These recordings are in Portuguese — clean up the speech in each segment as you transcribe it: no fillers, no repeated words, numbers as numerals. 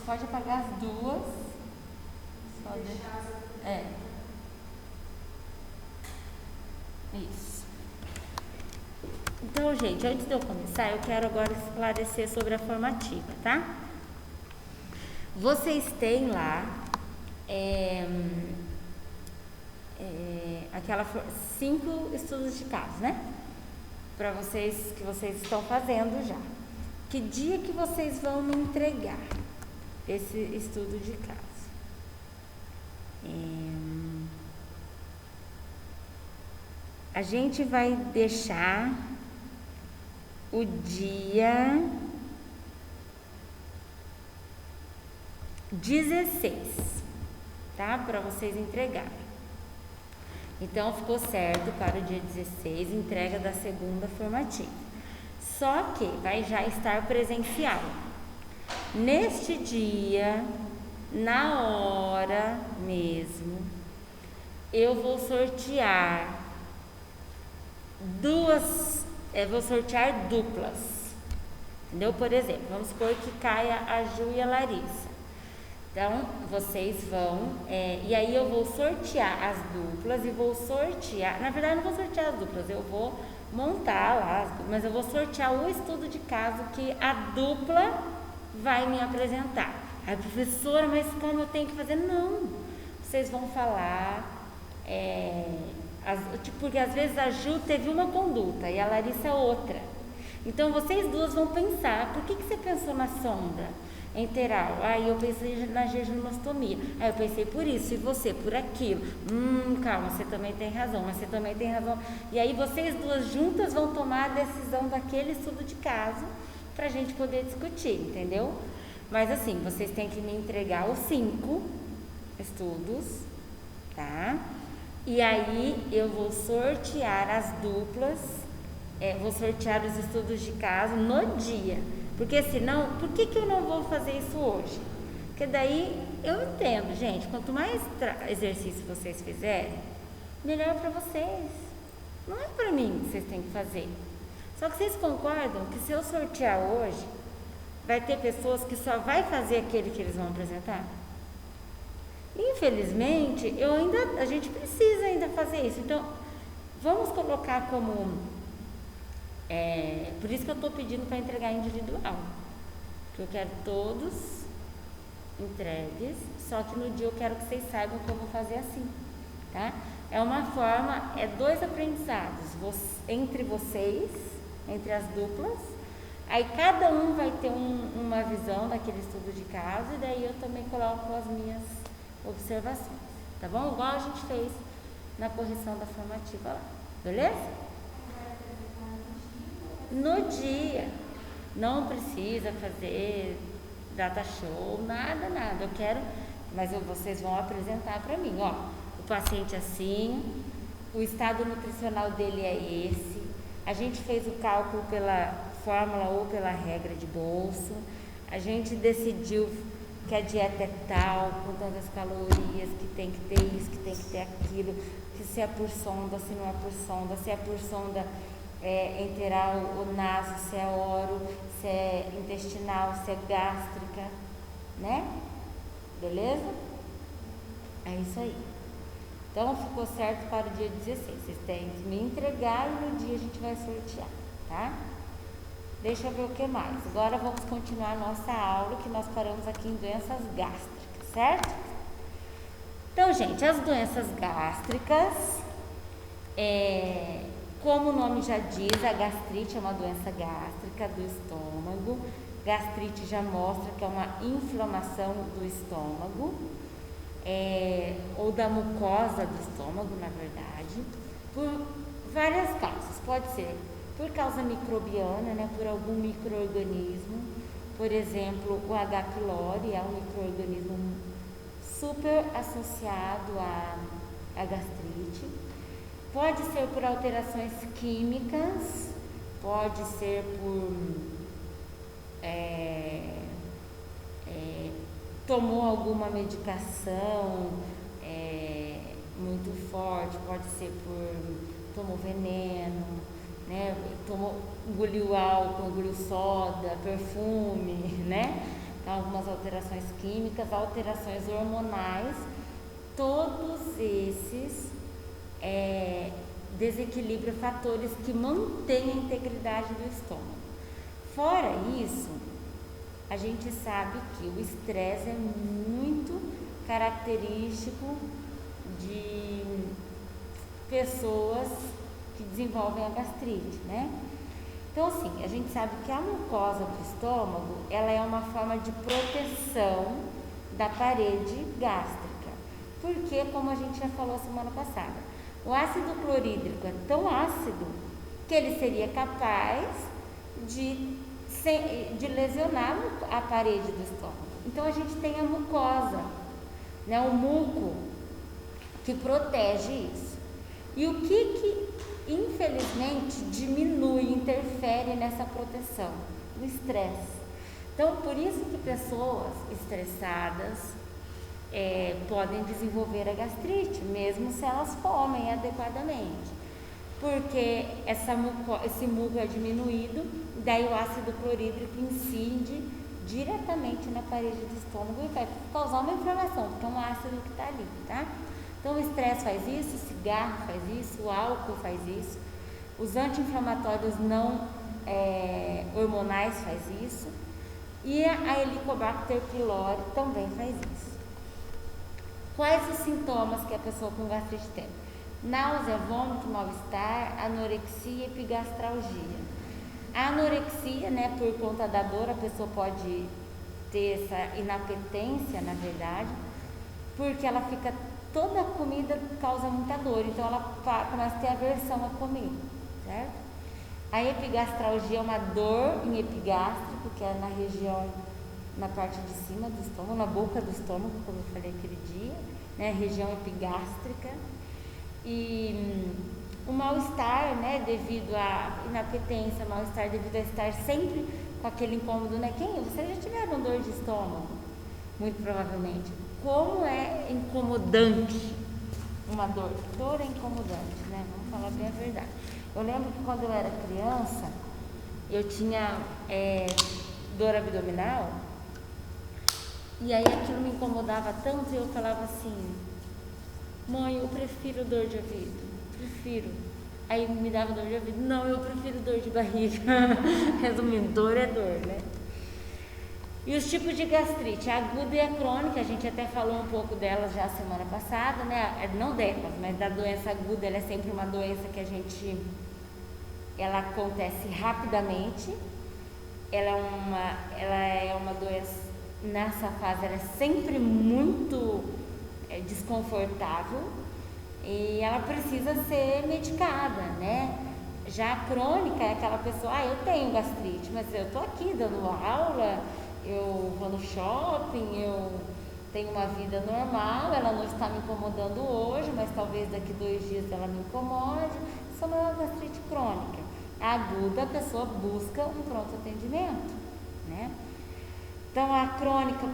pode apagar as duas. Só Isso. Então, gente, antes de eu começar, eu quero agora esclarecer sobre a formativa, tá? Vocês têm lá aquela 5 estudos de caso, né? Para vocês, que vocês estão fazendo já. Que dia que vocês vão me entregar esse estudo de caso? A gente vai deixar o dia 16, tá? Para vocês entregarem. Então, ficou certo para o dia 16, entrega da segunda formativa. Só que vai já estar presencial. Neste dia, na hora mesmo, eu vou sortear vou sortear duplas. Entendeu? Por exemplo, vamos supor que caia a Ju e a Larissa. Então, vocês vão, e aí eu vou sortear as duplas e vou sortear, na verdade não vou sortear as duplas, eu vou montar lá as duplas, mas eu vou sortear o estudo de caso que a dupla vai me apresentar. Aí, professora, mas como eu tenho que fazer? Não, vocês vão falar, porque às vezes a Ju teve uma conduta e a Larissa outra. Então, vocês duas vão pensar, por que você pensou na sonda enteral? Aí eu pensei na jejunostomia. Aí eu pensei por isso, e você por aquilo. Calma, você também tem razão, mas você também tem razão. E aí vocês duas juntas vão tomar a decisão daquele estudo de caso pra gente poder discutir, entendeu? Mas assim, vocês têm que me entregar os 5 estudos, tá? E aí eu vou sortear as duplas, vou sortear os estudos de caso no dia. Porque senão, por que eu não vou fazer isso hoje? Porque daí, eu entendo, gente, quanto mais exercício vocês fizerem, melhor para vocês. Não é para mim que vocês têm que fazer. Só que vocês concordam que se eu sortear hoje, vai ter pessoas que só vai fazer aquele que eles vão apresentar? Infelizmente, a gente precisa ainda fazer isso. Então, vamos colocar como... por isso que eu estou pedindo para entregar individual, que eu quero todos entregues, só que no dia eu quero que vocês saibam que eu vou fazer assim, tá? É uma forma, 2 aprendizados entre vocês, entre as duplas, aí cada um vai ter uma visão daquele estudo de caso, e daí eu também coloco as minhas observações, tá bom? Igual a gente fez na correção da formativa lá, beleza? No dia, não precisa fazer data show, nada, eu quero, mas vocês vão apresentar para mim, ó, o paciente assim, o estado nutricional dele é esse, a gente fez o cálculo pela fórmula ou pela regra de bolso, a gente decidiu que a dieta é tal, com tantas calorias, que tem que ter isso, que tem que ter aquilo, que se é por sonda, se não é por sonda, se é por sonda enteral ou naso, se é oro, se é intestinal, se é gástrica, né? Beleza? É isso aí. Então, ficou certo para o dia 16. Vocês têm que me entregar e no dia a gente vai sortear, tá? Deixa eu ver o que mais. Agora vamos continuar a nossa aula, que nós paramos aqui em doenças gástricas, certo? Então, gente, as doenças gástricas, como o nome já diz, a gastrite é uma doença gástrica do estômago. Gastrite já mostra que é uma inflamação do estômago, ou da mucosa do estômago, na verdade, por várias causas. Pode ser por causa microbiana, né, por algum micro-organismo. Por exemplo, o H. pylori é um micro-organismo super associado à gastrite. Pode ser por alterações químicas, pode ser por tomou alguma medicação muito forte, pode ser tomou veneno, né? Engoliu álcool, engoliu soda, perfume, né? algumas alterações químicas, alterações hormonais, todos esses desequilíbrio, fatores que mantêm a integridade do estômago. Fora isso, a gente sabe que o estresse é muito característico de pessoas que desenvolvem a gastrite, né? Então, assim, a gente sabe que a mucosa do estômago, ela é uma forma de proteção da parede gástrica, porque, como a gente já falou semana passada, o ácido clorídrico é tão ácido que ele seria capaz de lesionar a parede do estômago. Então, a gente tem a mucosa, né, o muco, que protege isso. E o que infelizmente diminui, interfere nessa proteção? O estresse. Então, por isso que pessoas estressadas podem desenvolver a gastrite, mesmo se elas comem adequadamente, porque esse muco é diminuído, daí o ácido clorídrico incide diretamente na parede do estômago e vai causar uma inflamação, porque é um ácido que está ali, tá? Então o estresse faz isso, o cigarro faz isso, o álcool faz isso, os anti-inflamatórios não hormonais faz isso, e a Helicobacter pylori também faz isso. Quais os sintomas que a pessoa com gastrite tem? Náusea, vômito, mal-estar, anorexia e epigastralgia. A anorexia, né, por conta da dor, a pessoa pode ter essa inapetência, na verdade, porque ela fica, toda a comida causa muita dor, então ela começa a ter aversão à comida, certo? A epigastralgia é uma dor em epigastro, que é na região, na parte de cima do estômago, na boca do estômago, como eu falei aquele dia, né, região epigástrica. E o mal-estar, né, devido à inapetência, mal-estar devido a estar sempre com aquele incômodo, né? Vocês já tiveram dor de estômago? Muito provavelmente. Como é incomodante uma dor? Dor é incomodante, né? Vamos falar bem a verdade. Eu lembro que quando eu era criança, eu tinha dor abdominal, e aí aquilo me incomodava tanto, e eu falava assim: mãe, eu prefiro dor de ouvido, prefiro. Aí me dava dor de ouvido, não, eu prefiro dor de barriga. Resumindo, dor é dor, né? E os tipos de gastrite, a aguda e a crônica, a gente até falou um pouco delas já semana passada, né? Não delas, mas da doença aguda, ela é sempre uma doença que ela acontece rapidamente, ela é uma doença, nessa fase, ela é sempre muito desconfortável e ela precisa ser medicada, né? Já a crônica é aquela pessoa, eu tenho gastrite, mas eu tô aqui dando aula, eu vou no shopping, eu tenho uma vida normal, ela não está me incomodando hoje, mas talvez daqui 2 dias ela me incomode. Isso não é uma gastrite crônica. A aguda, a pessoa busca um pronto atendimento, né? Então, a crônica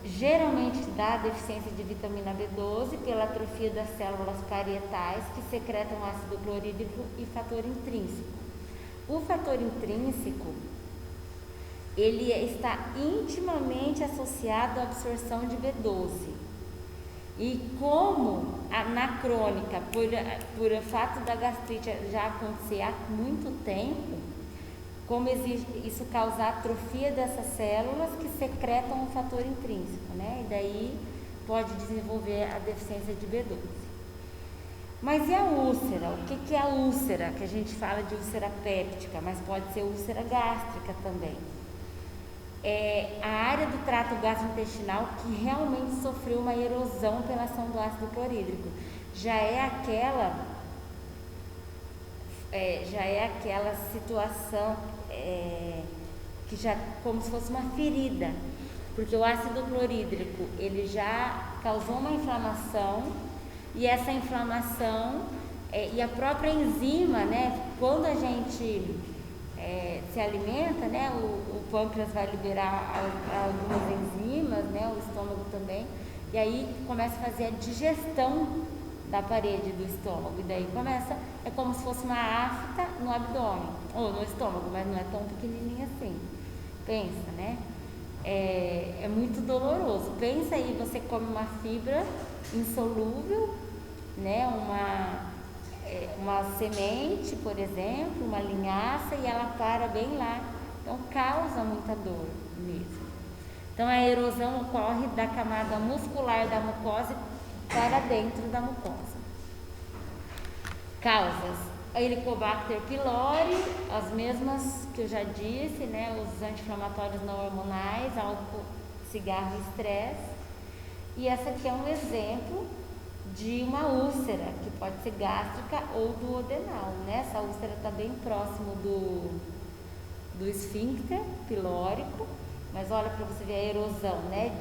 geralmente dá deficiência de vitamina B12 pela atrofia das células parietais que secretam ácido clorídrico e fator intrínseco. O fator intrínseco, ele está intimamente associado à absorção de B12. E como na crônica, por o fato da gastrite já acontecer há muito tempo, como isso causa a atrofia dessas células que secretam o fator intrínseco, né? E daí pode desenvolver a deficiência de B12. Mas e a úlcera? O que é a úlcera? Que a gente fala de úlcera péptica, mas pode ser úlcera gástrica também. É a área do trato gastrointestinal que realmente sofreu uma erosão pela ação do ácido clorídrico. Já é aquela situação que já como se fosse uma ferida, porque o ácido clorídrico ele já causou uma inflamação, e essa inflamação e a própria enzima, né, quando a gente se alimenta, né, o pâncreas vai liberar algumas enzimas, né, o estômago também, e aí começa a fazer a digestão da parede do estômago, e daí é como se fosse uma afta no abdômen, ou no estômago, mas não é tão pequenininha assim, pensa, né? é muito doloroso. Pensa aí, você come uma fibra insolúvel, né? Uma semente, por exemplo, uma linhaça, e ela para bem lá. Então causa muita dor mesmo. Então a erosão ocorre da camada muscular da mucosa para dentro da mucosa. Causas: a Helicobacter pylori, as mesmas que eu já disse, né? Os anti-inflamatórios não hormonais, álcool, cigarro e estresse. E essa aqui é um exemplo de uma úlcera, que pode ser gástrica ou duodenal, né? Essa úlcera está bem próximo do esfíncter pilórico, mas olha para você ver a erosão, né?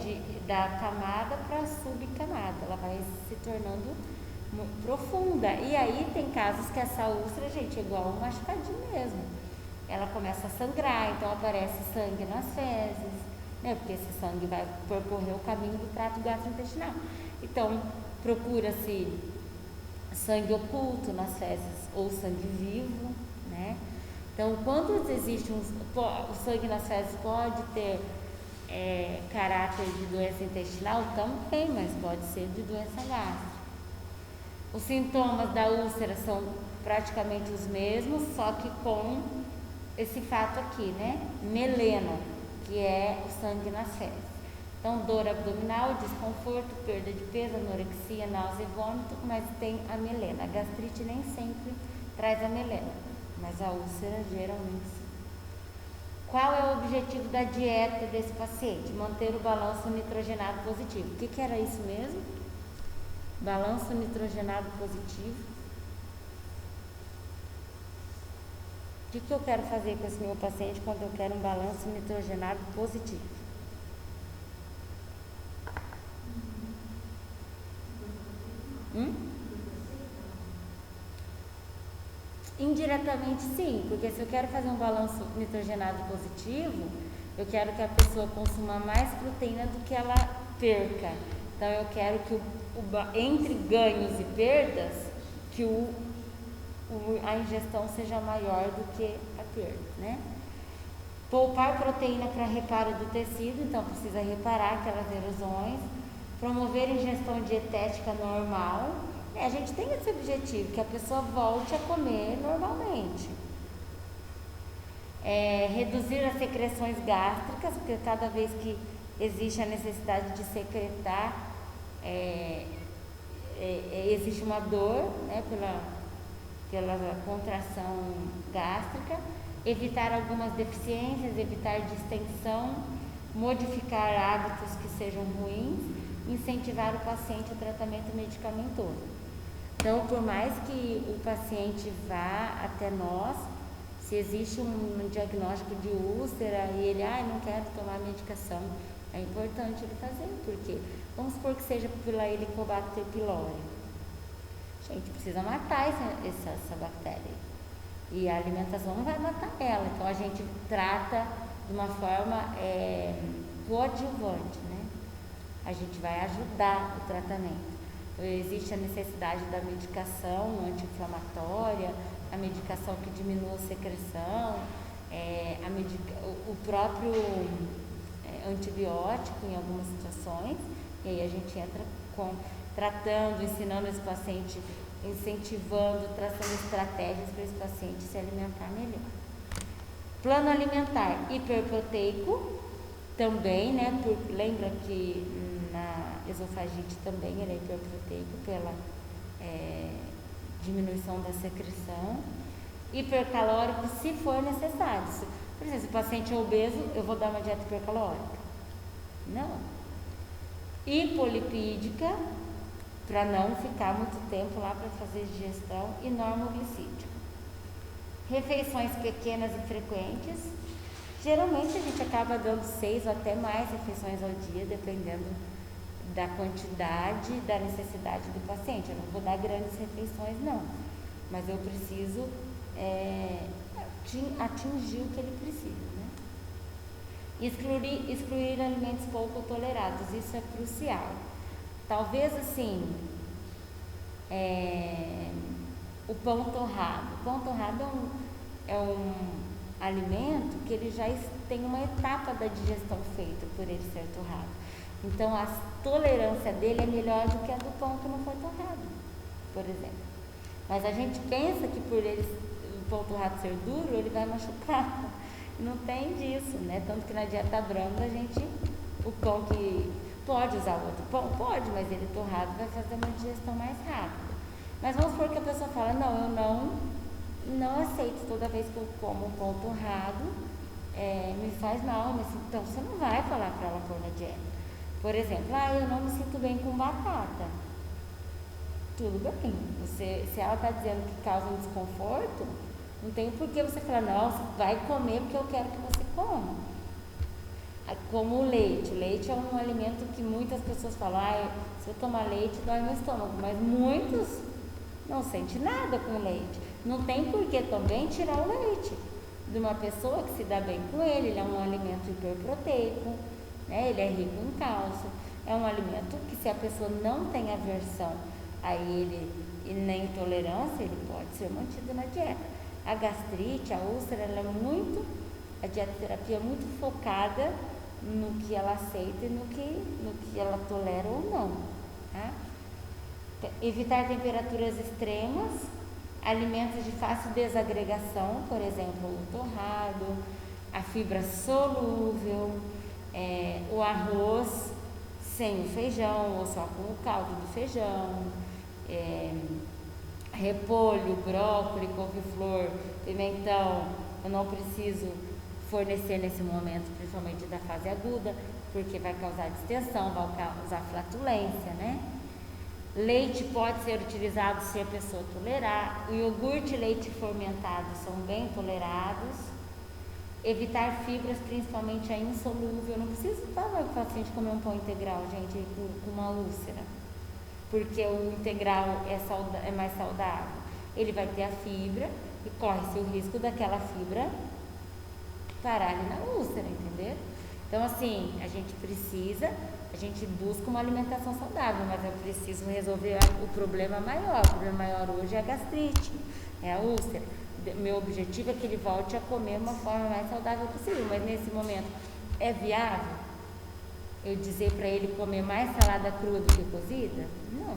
Da camada para a subcamada, ela vai se tornando profunda. E aí tem casos que essa úlcera, gente, é igual um machucadinho mesmo. Ela começa a sangrar, então aparece sangue nas fezes, né? Porque esse sangue vai percorrer o caminho do trato gastrointestinal. Então, procura-se sangue oculto nas fezes ou sangue vivo, né? Então, quando existe o sangue nas fezes pode ter caráter de doença intestinal também, mas pode ser de doença gástrica. Os sintomas da úlcera são praticamente os mesmos, só que com esse fato aqui, né? Melena, que é o sangue nas fezes. Então, dor abdominal, desconforto, perda de peso, anorexia, náusea e vômito, mas tem a melena. A gastrite nem sempre traz a melena, mas a úlcera geralmente sim. Qual é o objetivo da dieta desse paciente? Manter o balanço nitrogenado positivo. O que era isso mesmo? Balanço nitrogenado positivo. O que eu quero fazer com esse meu paciente quando eu quero um balanço nitrogenado positivo? Indiretamente sim, porque se eu quero fazer um balanço nitrogenado positivo, eu quero que a pessoa consuma mais proteína do que ela perca. Então eu quero que entre ganhos e perdas, que a ingestão seja maior do que a perda, né? Poupar proteína para reparo do tecido, então precisa reparar aquelas erosões. Promover ingestão dietética normal. A gente tem esse objetivo, que a pessoa volte a comer normalmente. Reduzir as secreções gástricas, porque cada vez que existe a necessidade de secretar, existe uma dor, né, pela contração gástrica. Evitar algumas deficiências, evitar distensão, modificar hábitos que sejam ruins, incentivar o paciente ao tratamento medicamentoso. Então, por mais que o paciente vá até nós, se existe um diagnóstico de úlcera e ele, não quero tomar medicação, é importante ele fazer, porque vamos supor que seja pela Helicobacter pylori. A gente precisa matar essa bactéria. E a alimentação não vai matar ela, então a gente trata de uma forma coadjuvante, né? A gente vai ajudar o tratamento. Então, existe a necessidade da medicação anti-inflamatória, a medicação que diminua a secreção, o próprio antibiótico em algumas situações, e aí a gente entra tratando, ensinando esse paciente, incentivando, traçando estratégias para esse paciente se alimentar melhor. Plano alimentar hiperproteico também, né? Lembra que na esofagite também ele é hiperproteico pela diminuição da secreção. Hipercalórico se for necessário. Por exemplo, se o paciente é obeso, eu vou dar uma dieta hipercalórica? Não. Hipolipídica, para não ficar muito tempo lá para fazer digestão, e normoglicídico. Refeições pequenas e frequentes. Geralmente a gente acaba dando 6 ou até mais refeições ao dia, dependendo da quantidade, da necessidade do paciente. Eu não vou dar grandes refeições, não, mas eu preciso atingir o que ele precisa, né? Excluir alimentos pouco tolerados, isso é crucial. Talvez assim, o pão torrado. O pão torrado é alimento que ele já tem uma etapa da digestão feita por ele ser torrado. Então a tolerância dele é melhor do que a do pão que não foi torrado, por exemplo. Mas a gente pensa que por o pão torrado ser duro, ele vai machucar. Não tem disso, né? Tanto que na dieta branda o pão que pode usar outro pão, pode, mas ele torrado vai fazer uma digestão mais rápida. Mas vamos supor que a pessoa fala, não, eu não aceito toda vez que eu como um pão torrado, me faz mal, então você não vai falar para ela pôr na dieta. Por exemplo, eu não me sinto bem com batata. Tudo bem, se ela está dizendo que causa um desconforto, não tem por que você falar, não, você vai comer porque eu quero que você coma. Como o leite é um alimento que muitas pessoas falam, se eu tomar leite dói meu estômago, mas muitos não sentem nada com leite. Não tem por que também tirar o leite de uma pessoa que se dá bem com ele é um alimento hiperproteico, né? Ele é rico em cálcio, é um alimento que se a pessoa não tem aversão a ele e nem intolerância, ele pode ser mantido na dieta. A gastrite, a úlcera, a dietoterapia é muito focada no que ela aceita e no que ela tolera ou não, tá? Evitar temperaturas extremas, alimentos de fácil desagregação, por exemplo, o torrado, a fibra solúvel, o arroz sem o feijão ou só com o caldo do feijão, repolho, brócolis, couve-flor, pimentão, eu não preciso fornecer nesse momento, principalmente da fase aguda, porque vai causar distensão, vai causar flatulência, né? Leite pode ser utilizado se a pessoa tolerar, o iogurte e leite fermentado são bem tolerados. Evitar fibras, principalmente a insolúvel. Eu não preciso falar para o paciente comer um pão integral, gente, com uma úlcera, porque o integral é mais saudável. Ele vai ter a fibra e corre-se o risco daquela fibra parar ali na úlcera, entendeu? Então, assim, a gente busca uma alimentação saudável, mas eu preciso resolver o problema maior. O problema maior hoje é a gastrite, é a úlcera. Meu objetivo é que ele volte a comer de uma forma mais saudável possível, mas nesse momento é viável eu dizer para ele comer mais salada crua do que cozida? Não.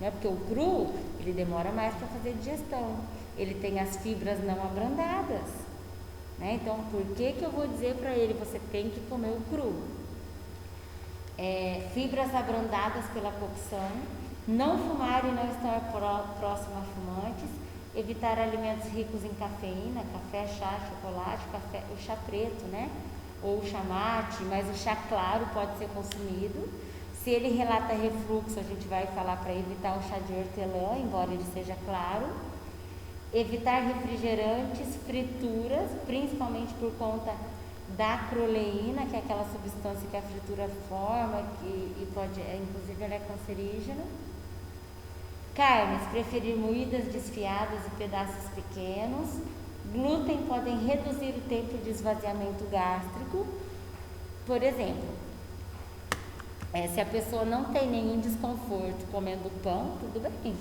Não é porque o cru, ele demora mais para fazer digestão. Ele tem as fibras não abrandadas, né? Então, por que eu vou dizer para ele, você tem que comer o cru? Fibras abrandadas pela cocção, não fumar e não estar próximo a fumantes, evitar alimentos ricos em cafeína, café, chá, chocolate, o chá preto, né? Ou o chá mate, mas o chá claro pode ser consumido. Se ele relata refluxo, a gente vai falar para evitar o chá de hortelã, embora ele seja claro. Evitar refrigerantes, frituras, principalmente por conta da acroleína, que é aquela substância que a fritura forma, inclusive ela é cancerígena. Carnes, preferir moídas, desfiadas e pedaços pequenos. Glúten podem reduzir o tempo de esvaziamento gástrico. Por exemplo, se a pessoa não tem nenhum desconforto comendo pão, tudo bem.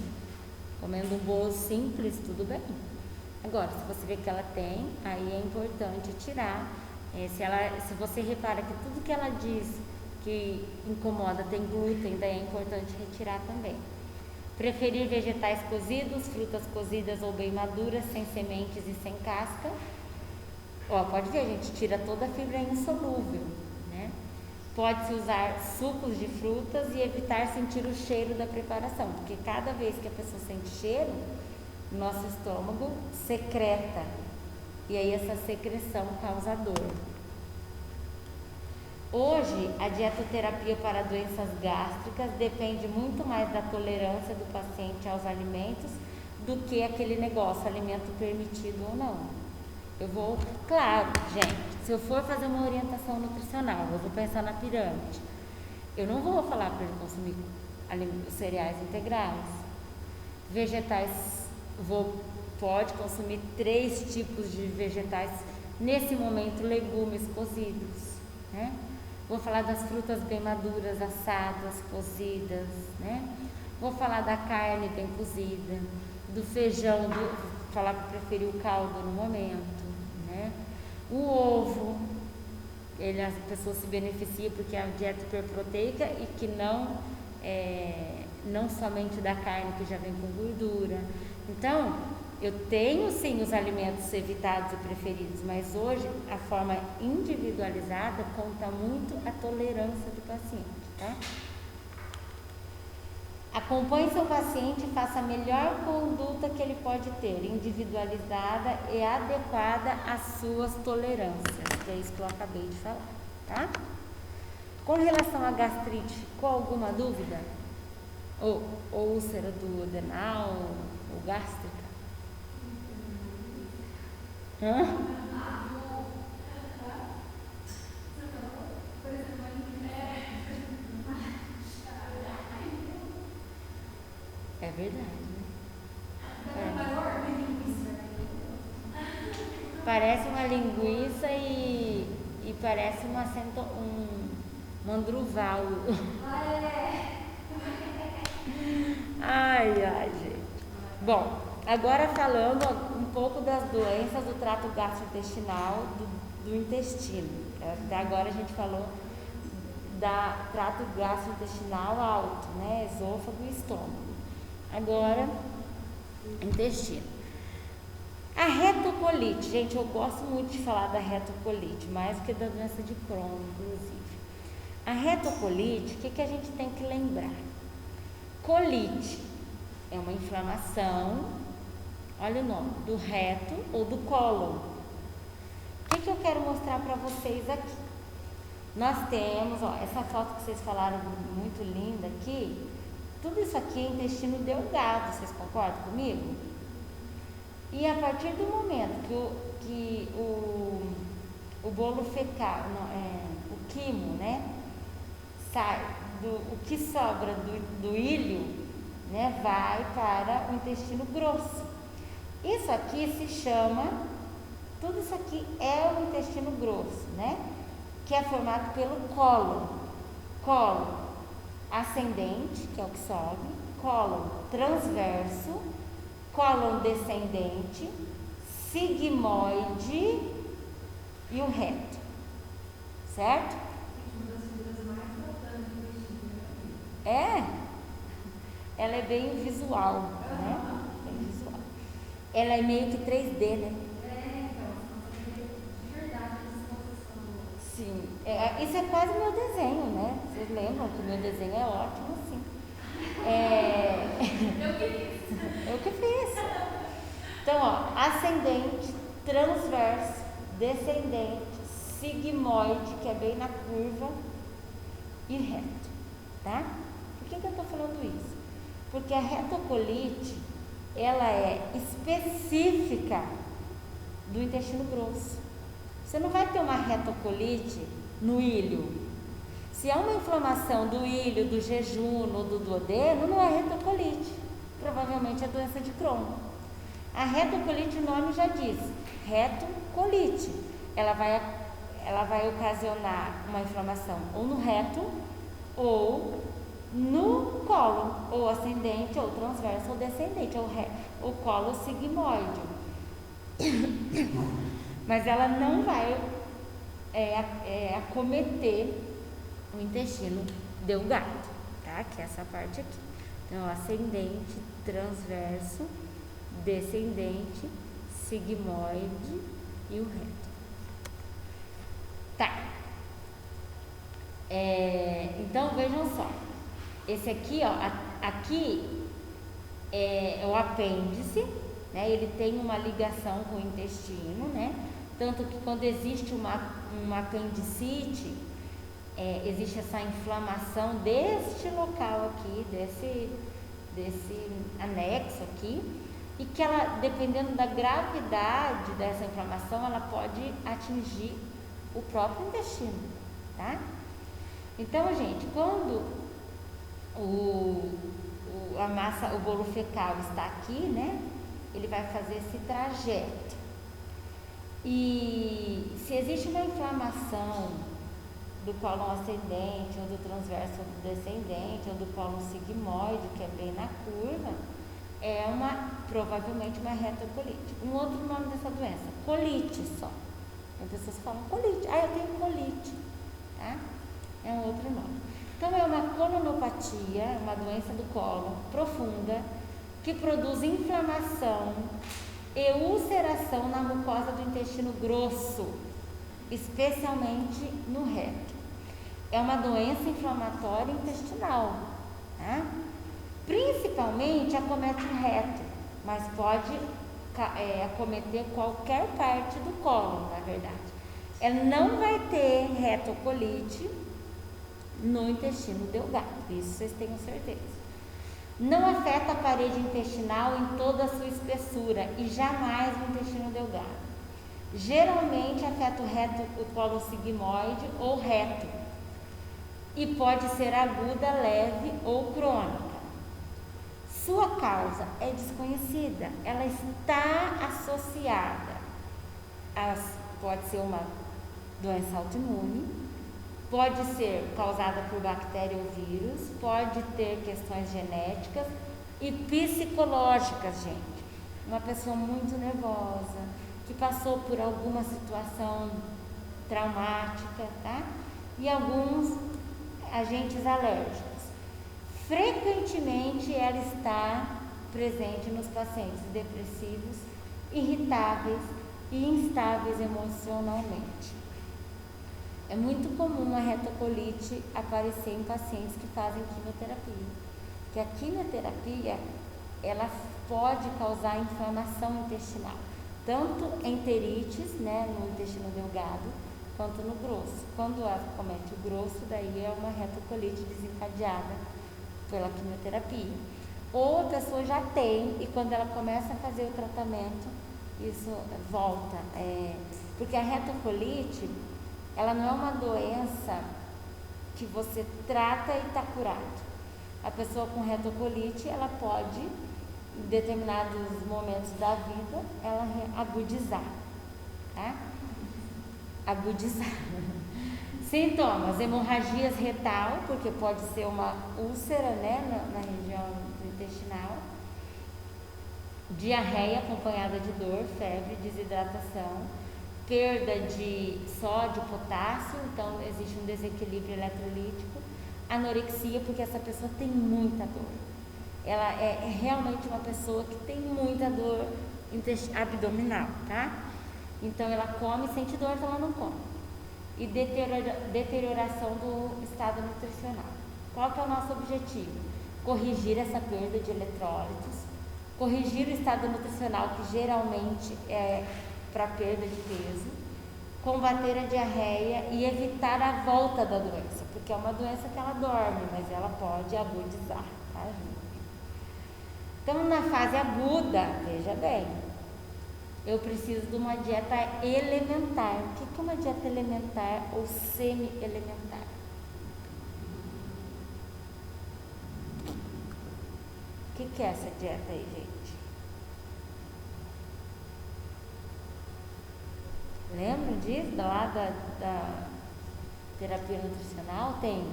Comendo um bolo simples, tudo bem. Agora, se você vê que ela tem, aí é importante tirar. Se você repara que tudo que ela diz que incomoda tem glúten, daí é importante retirar também. Preferir vegetais cozidos, frutas cozidas ou bem maduras, sem sementes e sem casca. Pode ver, a gente tira toda a fibra insolúvel, né? Pode-se usar sucos de frutas e evitar sentir o cheiro da preparação, porque cada vez que a pessoa sente cheiro, nosso estômago secreta, e aí essa secreção causa dor. Hoje, a dietoterapia para doenças gástricas depende muito mais da tolerância do paciente aos alimentos do que aquele negócio, alimento permitido ou não. Claro, gente, se eu for fazer uma orientação nutricional, eu vou pensar na pirâmide. Eu não vou falar para ele consumir cereais integrais. Vegetais, pode consumir 3 tipos de vegetais, nesse momento, legumes cozidos, né? Vou falar das frutas bem maduras, assadas, cozidas, né? Vou falar da carne bem cozida, do feijão, falar que preferiu o caldo no momento, né? O ovo, a pessoa se beneficia porque é uma dieta hiperproteica e que não somente da carne que já vem com gordura. Então, eu tenho sim os alimentos evitados e preferidos, mas hoje a forma individualizada conta muito a tolerância do paciente, tá? Acompanhe seu paciente e faça a melhor conduta que ele pode ter, individualizada e adequada às suas tolerâncias, que é isso que eu acabei de falar, tá? Com relação à gastrite, ficou alguma dúvida? Ou úlcera duodenal ou gástrica? É verdade, né? Parece uma linguiça e parece um mandruval. Ai, gente. Bom, agora falando um pouco das doenças do trato gastrointestinal, do intestino. Até agora a gente falou da trato gastrointestinal alto, né? Esôfago e estômago. Agora, intestino. A retocolite, gente, eu gosto muito de falar da retocolite, mais do que da doença de Crohn, inclusive. A retocolite, o que a gente tem que lembrar? Colite é uma inflamação, olha o nome, do reto ou do cólon. O que eu quero mostrar para vocês aqui? Nós temos, essa foto que vocês falaram muito linda aqui, tudo isso aqui é intestino delgado, vocês concordam comigo? E a partir do momento que o bolo fecal, o quimo, né, sai, o que sobra do ilho, né, vai para o intestino grosso. Isso aqui se chama, tudo isso aqui é o intestino grosso, né, que é formado pelo cólon ascendente, que é o que sobe, cólon transverso, cólon descendente, sigmoide e o reto, certo? Ela é bem visual, né? Bem visual. Ela é meio que 3D, né? Sim, isso é quase meu desenho, né? Vocês lembram que meu desenho é ótimo, assim. Eu que fiz. Então, ascendente, transverso, descendente, sigmoide, que é bem na curva, e reto, tá? Por que eu tô falando isso? Porque a retocolite, ela é específica do intestino grosso. Você não vai ter uma retocolite no ilho. Se é uma inflamação do ilho, do jejuno ou do duodeno, não é retocolite. Provavelmente é doença de Crohn. A retocolite, o nome já diz, retocolite. Ela vai ocasionar uma inflamação ou no reto ou no cólon, ou ascendente, ou transverso, ou descendente, ou cólon sigmoide. Mas ela não vai acometer o intestino delgado, tá? Que é essa parte aqui. Então, ascendente, transverso, descendente, sigmoide e o reto. Tá. Então, vejam só. Esse aqui, aqui é o apêndice, né? Ele tem uma ligação com o intestino, né? Tanto que quando existe uma apendicite, existe essa inflamação deste local aqui, desse anexo aqui, e que ela, dependendo da gravidade dessa inflamação, ela pode atingir o próprio intestino, tá? Então, gente, quando o bolo fecal está aqui, né? Ele vai fazer esse trajeto. E se existe uma inflamação do cólon ascendente, ou do transverso ou do descendente, ou do cólon sigmoide, que é bem na curva, provavelmente uma retocolite. Um outro nome dessa doença, colite só. As pessoas falam colite, eu tenho colite, tá? É um outro nome. Então é uma colonopatia, uma doença do cólon profunda, que produz inflamação e ulceração na mucosa do intestino grosso, especialmente no reto. É uma doença inflamatória intestinal, tá? Principalmente acomete o reto, mas pode acometer qualquer parte do cólon, na verdade. Ela não vai ter retocolite no intestino delgado, isso vocês tenham certeza. Não afeta a parede intestinal em toda a sua espessura e jamais no intestino delgado. Geralmente afeta o colo sigmoide ou reto e pode ser aguda, leve ou crônica. Sua causa é desconhecida, ela está associada pode ser uma doença autoimune, pode ser causada por bactéria ou vírus, pode ter questões genéticas e psicológicas, gente. Uma pessoa muito nervosa, que passou por alguma situação traumática, tá? E alguns agentes alérgicos. Frequentemente ela está presente nos pacientes depressivos, irritáveis e instáveis emocionalmente. É muito comum a retocolite aparecer em pacientes que fazem quimioterapia, que a quimioterapia ela pode causar inflamação intestinal, tanto enterites, né, no intestino delgado, quanto no grosso. Quando acomete o grosso, daí é uma retocolite desencadeada pela quimioterapia. Ou a pessoa já tem e quando ela começa a fazer o tratamento, isso volta. Porque a retocolite, ela não é uma doença que você trata e está curado. A pessoa com retocolite, ela pode, em determinados momentos da vida, ela agudizar, tá? Agudizar. Sintomas: hemorragias retal, porque pode ser uma úlcera, né, na região intestinal, diarreia acompanhada de dor, febre, desidratação, perda de sódio, potássio, então existe um desequilíbrio eletrolítico, anorexia, porque essa pessoa tem muita dor. Ela é realmente uma pessoa que tem muita dor abdominal, tá? Então ela come e sente dor, então ela não come. E deterioração do estado nutricional. Qual que é o nosso objetivo? Corrigir essa perda de eletrólitos, corrigir o estado nutricional, que geralmente é para perda de peso, combater a diarreia e evitar a volta da doença, porque é uma doença que ela dorme, mas ela pode agudizar, tá, gente? Então, na fase aguda, veja bem, eu preciso de uma dieta elementar. O que é uma dieta elementar ou semi-elementar? O que é essa dieta aí, gente? Lembram disso? Lá da terapia nutricional tem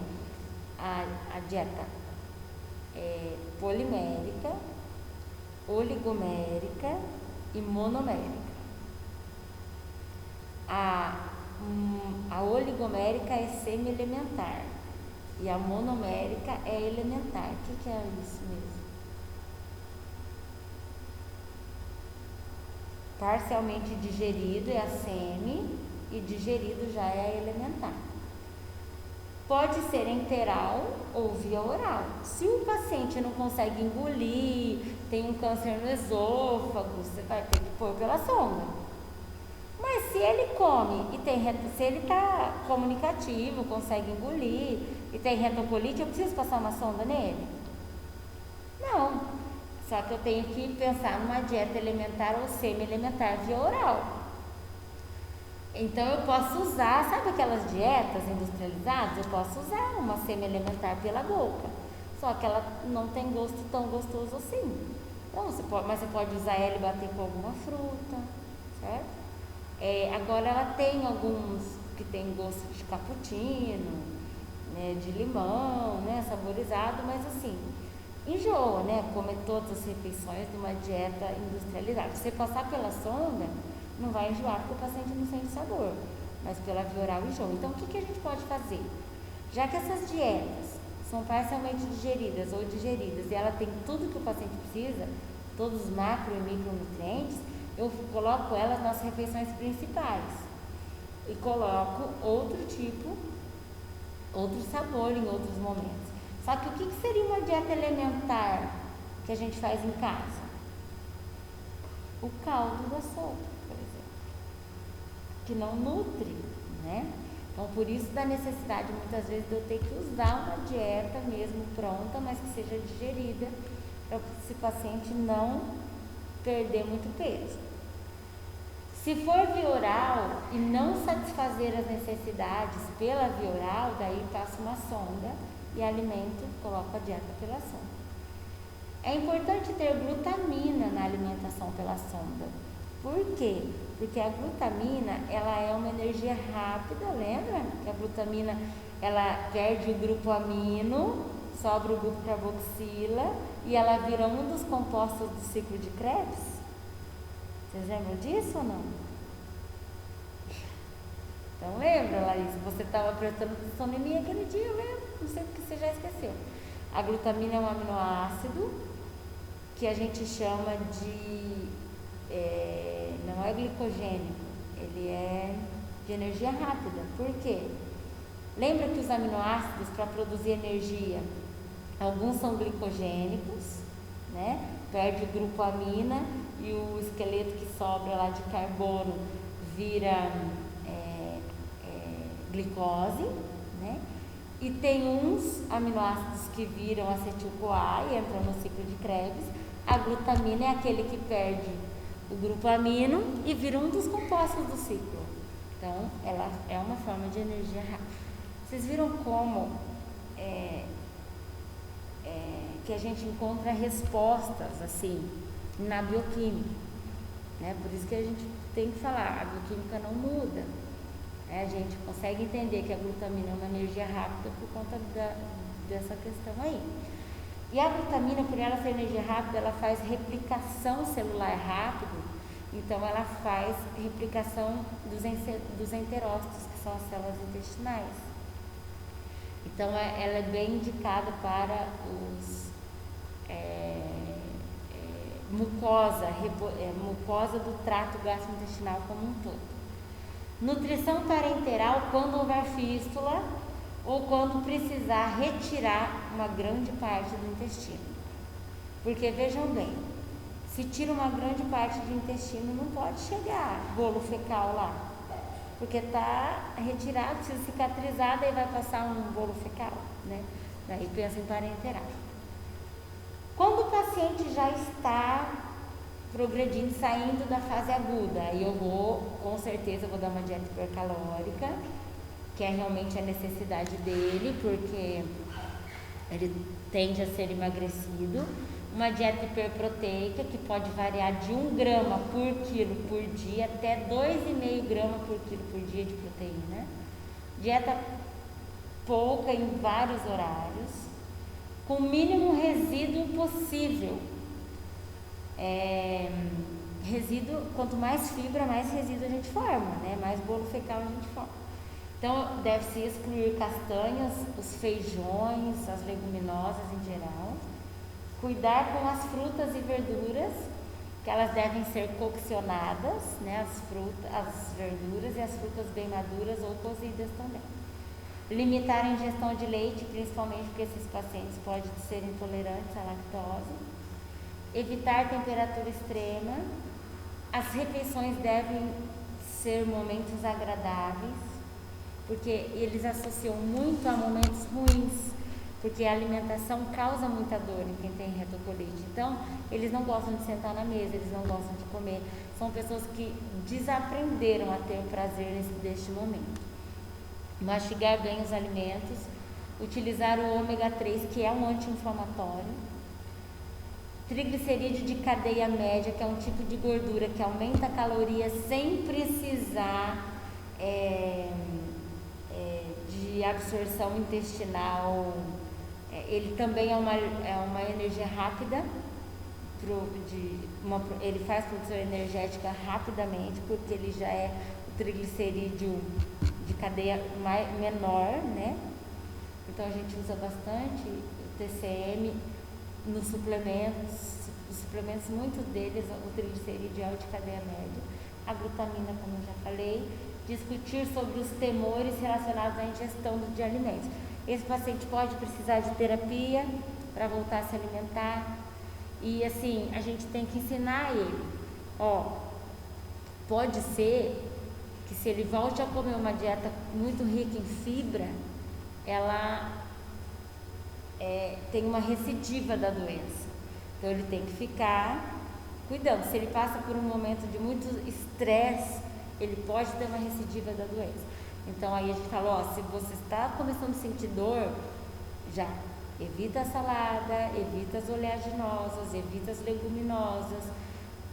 a dieta polimérica, oligomérica e monomérica. A oligomérica é semi-elementar e a monomérica é elementar. O que é isso mesmo? Parcialmente digerido é a semi e digerido já é a elementar. Pode ser enteral ou via oral. Se o paciente não consegue engolir, tem um câncer no esôfago, você vai ter que pôr pela sonda. Mas se ele come e se ele está comunicativo, consegue engolir e tem retocolite, eu preciso passar uma sonda nele? Não. Só que eu tenho que pensar numa dieta elementar ou semi-elementar via oral. Então eu posso usar, sabe aquelas dietas industrializadas? Eu posso usar uma semi-elementar pela boca. Só que ela não tem gosto tão gostoso assim. Então, mas você pode usar ela e bater com alguma fruta, certo? Agora ela tem alguns que tem gosto de cappuccino, né, de limão, né, saborizado, mas assim, enjoa, né? Comer todas as refeições de uma dieta industrializada. Se você passar pela sonda, não vai enjoar porque o paciente não sente sabor, mas pela via oral enjoa. Então, o que a gente pode fazer? Já que essas dietas são parcialmente digeridas ou digeridas e ela tem tudo que o paciente precisa, todos os macro e micronutrientes, eu coloco elas nas refeições principais e coloco outro sabor em outros momentos. Só que o que seria uma dieta elementar que a gente faz em casa? O caldo da sopa, por exemplo, que não nutre, né? Então, por isso da necessidade, muitas vezes, de eu ter que usar uma dieta mesmo pronta, mas que seja digerida, para esse paciente não perder muito peso. Se for via oral e não satisfazer as necessidades pela via oral, daí passo uma sonda e alimento, coloco a dieta pela sonda. É importante ter glutamina na alimentação pela sonda. Por quê? Porque a glutamina, ela é uma energia rápida, lembra? Que a glutamina, ela perde o grupo amino, sobra o grupo carboxila e ela vira um dos compostos do ciclo de Krebs. Vocês lembram disso ou não? Então lembra, Larissa? Você estava prestando atenção em mim aquele dia, eu lembro. Não sei porque você já esqueceu. A glutamina é um aminoácido que a gente chama de... não é glicogênico, ele é de energia rápida. Por quê? Lembra que os aminoácidos, para produzir energia, alguns são glicogênicos, né? Perde o grupo amina e o esqueleto que sobra lá de carbono vira glicose, né? E tem uns aminoácidos que viram acetil-CoA e entram no ciclo de Krebs. A glutamina é aquele que perde o grupo amino e vira um dos compostos do ciclo. Então, ela é uma forma de energia rápida. Vocês viram como que a gente encontra respostas assim na bioquímica, né? Por isso que a gente tem que falar, a bioquímica não muda. A gente consegue entender que a glutamina é uma energia rápida por conta dessa questão aí. E a glutamina, por ela ser energia rápida, ela faz replicação celular rápido, então ela faz replicação dos enterócitos, que são as células intestinais. Então ela é bem indicada para os mucosa do trato gastrointestinal como um todo. Nutrição parenteral quando houver fístula ou quando precisar retirar uma grande parte do intestino. Porque vejam bem, se tira uma grande parte do intestino, não pode chegar bolo fecal lá, porque está retirado, precisa cicatrizar, daí vai passar um bolo fecal, né? Daí pensa em parenteral. Quando o paciente já está progredindo, saindo da fase aguda, aí eu com certeza, vou dar uma dieta hipercalórica, que é realmente a necessidade dele, porque ele tende a ser emagrecido. Uma dieta hiperproteica, que pode variar de 1 grama por quilo por dia até 2,5 gramas por quilo por dia de proteína. Dieta pouca em vários horários, com o mínimo resíduo possível. Resíduo, quanto mais fibra, mais resíduo a gente forma, né? Mais bolo fecal a gente forma. Então, deve-se excluir castanhas, os feijões, as leguminosas em geral. Cuidar com as frutas e verduras, que elas devem ser coccionadas, né? As verduras e as frutas bem maduras ou cozidas também. Limitar a ingestão de leite, principalmente porque esses pacientes podem ser intolerantes à lactose. Evitar temperatura extrema. As refeições devem ser momentos agradáveis, porque eles associam muito a momentos ruins, porque a alimentação causa muita dor em quem tem retocolite. Então, eles não gostam de sentar na mesa, eles não gostam de comer. São pessoas que desaprenderam a ter o prazer deste momento. Mastigar bem os alimentos, utilizar o ômega 3, que é um anti-inflamatório. Triglicerídeo de cadeia média, que é um tipo de gordura que aumenta a caloria sem precisar de absorção intestinal Ele também é uma energia rápida, ele faz produção energética rapidamente, porque ele já é o triglicerídeo de cadeia menor, né? Então a gente usa bastante o TCM nos suplementos. Os suplementos, muitos deles, o triglicerídeo é o de cadeia média. A glutamina, como eu já falei. Discutir sobre os temores relacionados à ingestão de alimentos. Esse paciente pode precisar de terapia para voltar a se alimentar. E assim, a gente tem que ensinar ele. Pode ser que se ele volte a comer uma dieta muito rica em fibra, ela tem uma recidiva da doença. Então ele tem que ficar cuidando. Se ele passa por um momento de muito estresse, ele pode ter uma recidiva da doença. Então aí a gente fala, se você está começando a sentir dor, já evita a salada, evita as oleaginosas, evita as leguminosas,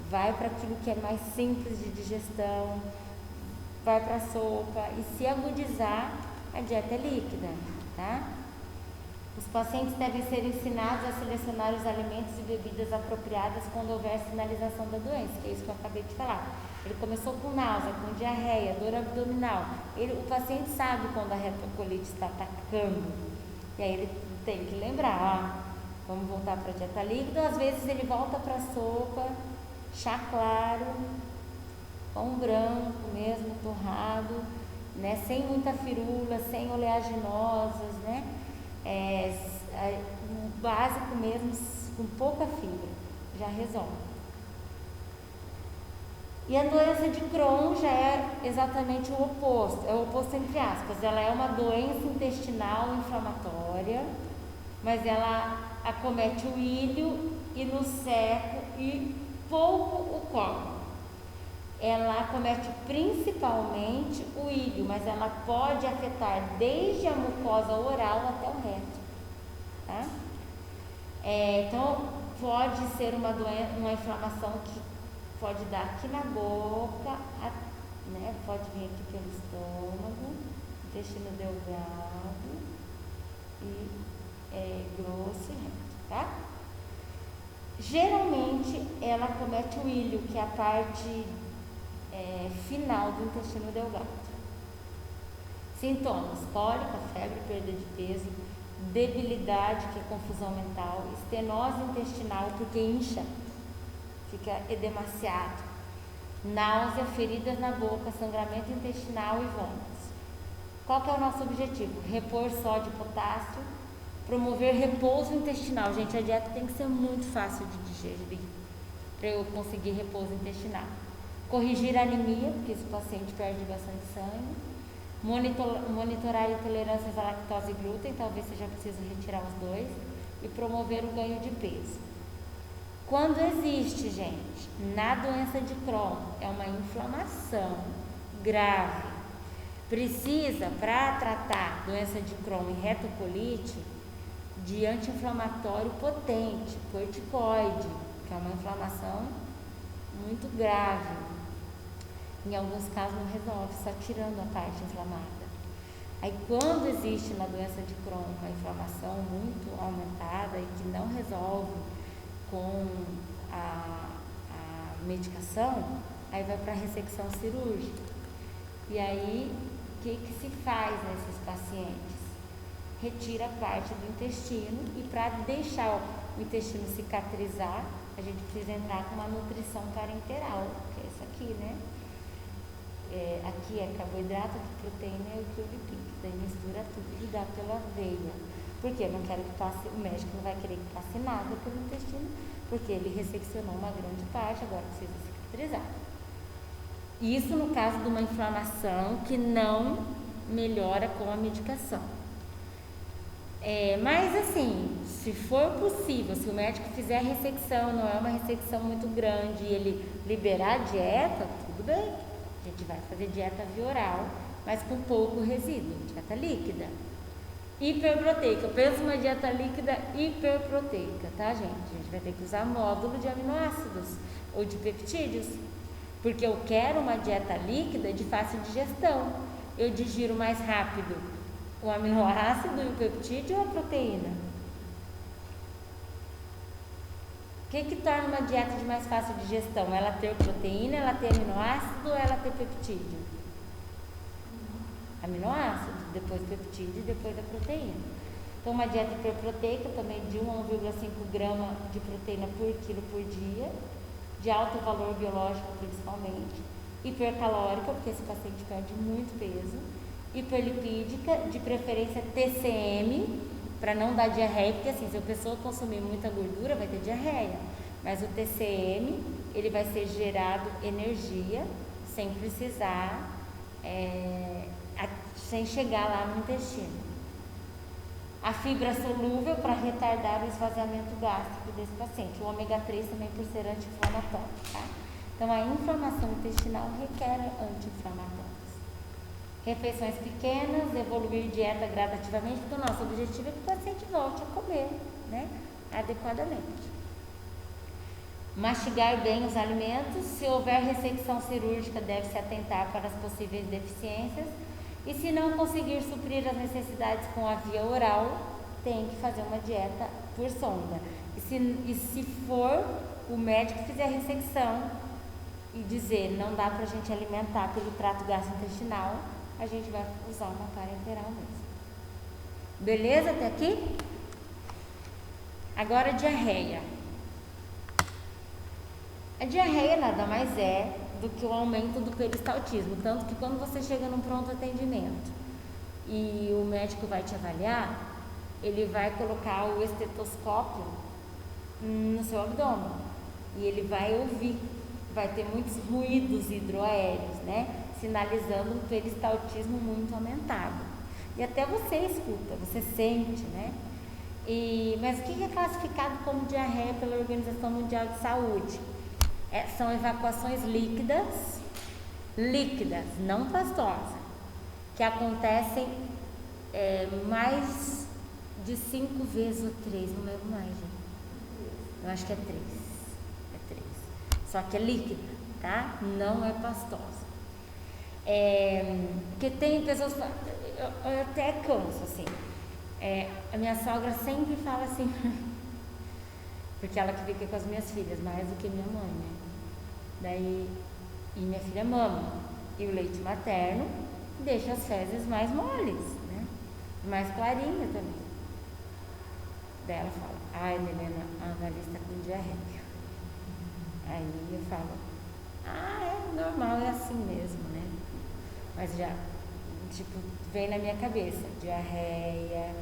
vai para aquilo que é mais simples de digestão, vai para a sopa, e se agudizar, a dieta é líquida, tá? Os pacientes devem ser ensinados a selecionar os alimentos e bebidas apropriadas quando houver sinalização da doença, que é isso que eu acabei de falar. Ele começou com náusea, com diarreia, dor abdominal. O paciente sabe quando a retocolite está atacando. E aí ele tem que lembrar, vamos voltar para a dieta líquida. Às vezes ele volta para a sopa, chá claro, pão branco mesmo, torrado, né? Sem muita firula, sem oleaginosas, né? O básico mesmo, com pouca fibra, já resolve. E a doença de Crohn já é exatamente o oposto, é o oposto entre aspas. Ela é uma doença intestinal inflamatória, mas ela acomete o ilho e no seco e pouco o cólon. Ela acomete principalmente o ilho, mas ela pode afetar desde a mucosa oral até o reto, tá? Então pode ser uma inflamação que pode dar aqui na boca, né? Pode vir aqui pelo estômago, intestino delgado e grosso e reto, tá? Geralmente ela acomete o ilho, que é a parte final do intestino delgado. Sintomas: cólica, febre, perda de peso, debilidade, que é confusão mental, estenose intestinal, porque incha, fica edemaciado, náusea, feridas na boca, sangramento intestinal e vômitos. Qual que é o nosso objetivo? Repor sódio e potássio, promover repouso intestinal. Gente, a dieta tem que ser muito fácil de digerir para eu conseguir repouso intestinal. Corrigir a anemia, porque esse paciente perde bastante sangue. Monitorar intolerâncias à lactose e glúten, talvez seja preciso retirar os dois. E promover o ganho de peso. Quando existe, gente, na doença de Crohn, é uma inflamação grave, precisa, para tratar doença de Crohn e retocolite, de anti-inflamatório potente, corticoide, que é uma inflamação muito grave. Em alguns casos não resolve, só tirando a parte inflamada. Aí quando existe na doença de Crohn uma inflamação muito aumentada e que não resolve com a medicação, aí vai para a ressecção cirúrgica. E aí, o que se faz nesses pacientes? Retira parte do intestino, e para deixar o intestino cicatrizar, a gente precisa entrar com uma nutrição parenteral, que é essa aqui, né? Aqui é carboidrato, aqui proteína e aqui o lipídio. Daí mistura tudo e dá pela veia. Porque eu não quero que passe, o médico não vai querer que passe nada pelo intestino, porque ele resseccionou uma grande parte, agora precisa cicatrizar. Isso no caso de uma inflamação que não melhora com a medicação. Mas assim, se for possível, se o médico fizer a ressecção, não é uma ressecção muito grande, e ele liberar a dieta, tudo bem. A gente vai fazer dieta via oral, mas com pouco resíduo, dieta líquida. Hiperproteica, eu penso uma dieta líquida hiperproteica, tá, gente? A gente vai ter que usar módulo de aminoácidos ou de peptídeos, porque eu quero uma dieta líquida de fácil digestão. Eu digiro mais rápido o aminoácido e o peptídeo ou a proteína? que torna uma dieta de mais fácil digestão? Ela ter proteína, ela ter aminoácido ou ela ter peptídeo? Aminoácido, depois peptídeo e depois a proteína. Então, uma dieta hiperproteica também de 1 a 1,5 grama de proteína por quilo por dia, de alto valor biológico principalmente, hipercalórica, porque esse paciente perde muito peso, hiperlipídica, de preferência TCM, para não dar diarreia, porque assim, se a pessoa consumir muita gordura, vai ter diarreia, mas o TCM, ele vai ser gerado energia, sem precisar, sem chegar lá no intestino. A fibra solúvel para retardar o esvaziamento gástrico desse paciente. O ômega 3 também por ser anti-inflamatório, tá? Então, a inflamação intestinal requer anti-inflamatórios. Refeições pequenas, evoluir dieta gradativamente, porque o nosso objetivo é que o paciente volte a comer, né, adequadamente. Mastigar bem os alimentos. Se houver ressecção cirúrgica, deve-se atentar para as possíveis deficiências. E se não conseguir suprir as necessidades com a via oral, tem que fazer uma dieta por sonda. E se for o médico fizer a ressecção e dizer não dá para a gente alimentar pelo trato gastrointestinal, a gente vai usar uma parenteral mesmo. Beleza até aqui? Agora, diarreia. A diarreia nada mais é do que o aumento do peristaltismo, tanto que quando você chega num pronto atendimento e o médico vai te avaliar, ele vai colocar o estetoscópio no seu abdômen e ele vai ouvir, vai ter muitos ruídos hidroaéreos, né, sinalizando um peristaltismo muito aumentado. E até você escuta, você sente, né? Mas o que é classificado como diarreia pela Organização Mundial de Saúde? São evacuações líquidas, não pastosas, que acontecem mais de 5 vezes ou 3, não lembro mais, gente. Eu acho que é 3. Só que é líquida, tá? Não é pastosa. Porque tem pessoas, eu até canso, assim. A minha sogra sempre fala assim, porque ela que fica com as minhas filhas, mais do que minha mãe, né? Daí, e minha filha mama, e o leite materno deixa as fezes mais moles, né? Mais clarinha também. Daí ela fala, ai, Helena, a analista com diarreia. Aí eu falo, é normal, é assim mesmo, né? Mas já, tipo, vem na minha cabeça, diarreia,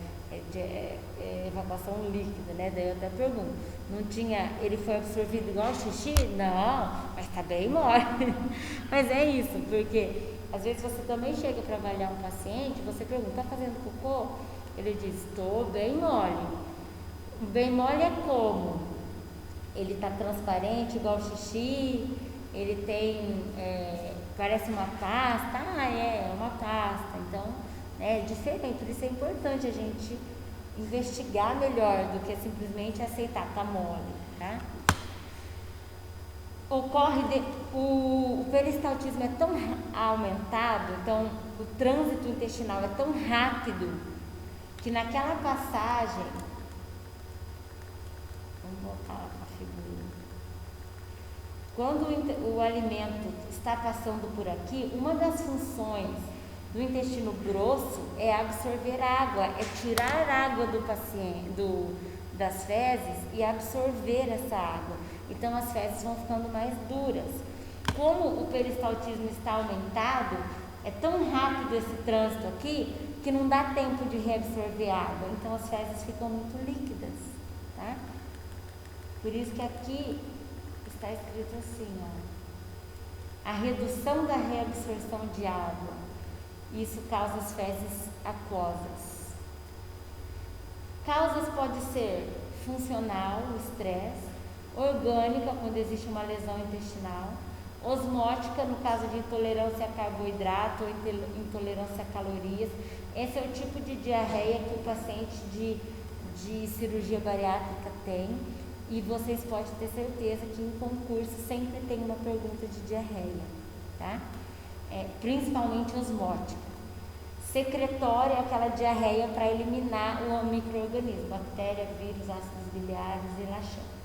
evacuação líquida, né? Daí eu até pergunto, ele foi absorvido igual xixi? Não, mas tá bem mole. Mas é isso, porque às vezes você também chega para avaliar um paciente, você pergunta, tá fazendo cocô? Ele diz, tô bem mole. Bem mole é como? Ele tá transparente igual xixi, ele tem, parece uma pasta, é uma pasta, então é diferente, por isso é importante a gente investigar melhor do que simplesmente aceitar, tá mole, tá? O peristaltismo é tão aumentado, então o trânsito intestinal é tão rápido, que naquela passagem, vamos voltar lá para a figura, quando o alimento está passando por aqui, uma das funções do intestino grosso é absorver água, é tirar água do paciente, das fezes e absorver essa água. Então as fezes vão ficando mais duras. Como o peristaltismo está aumentado, é tão rápido esse trânsito aqui que não dá tempo de reabsorver água. Então as fezes ficam muito líquidas, tá? Por isso que aqui está escrito assim, ó, a redução da reabsorção de água. Isso causa as fezes aquosas. Causas pode ser funcional, o estresse, orgânica, quando existe uma lesão intestinal, osmótica, no caso de intolerância a carboidrato ou intolerância a calorias. Esse é o tipo de diarreia que o paciente de cirurgia bariátrica tem, e vocês podem ter certeza que em concurso sempre tem uma pergunta de diarreia, tá? Principalmente osmótica. Secretória é aquela diarreia para eliminar o micro-organismo, bactéria, vírus, ácidos biliares e laxantes.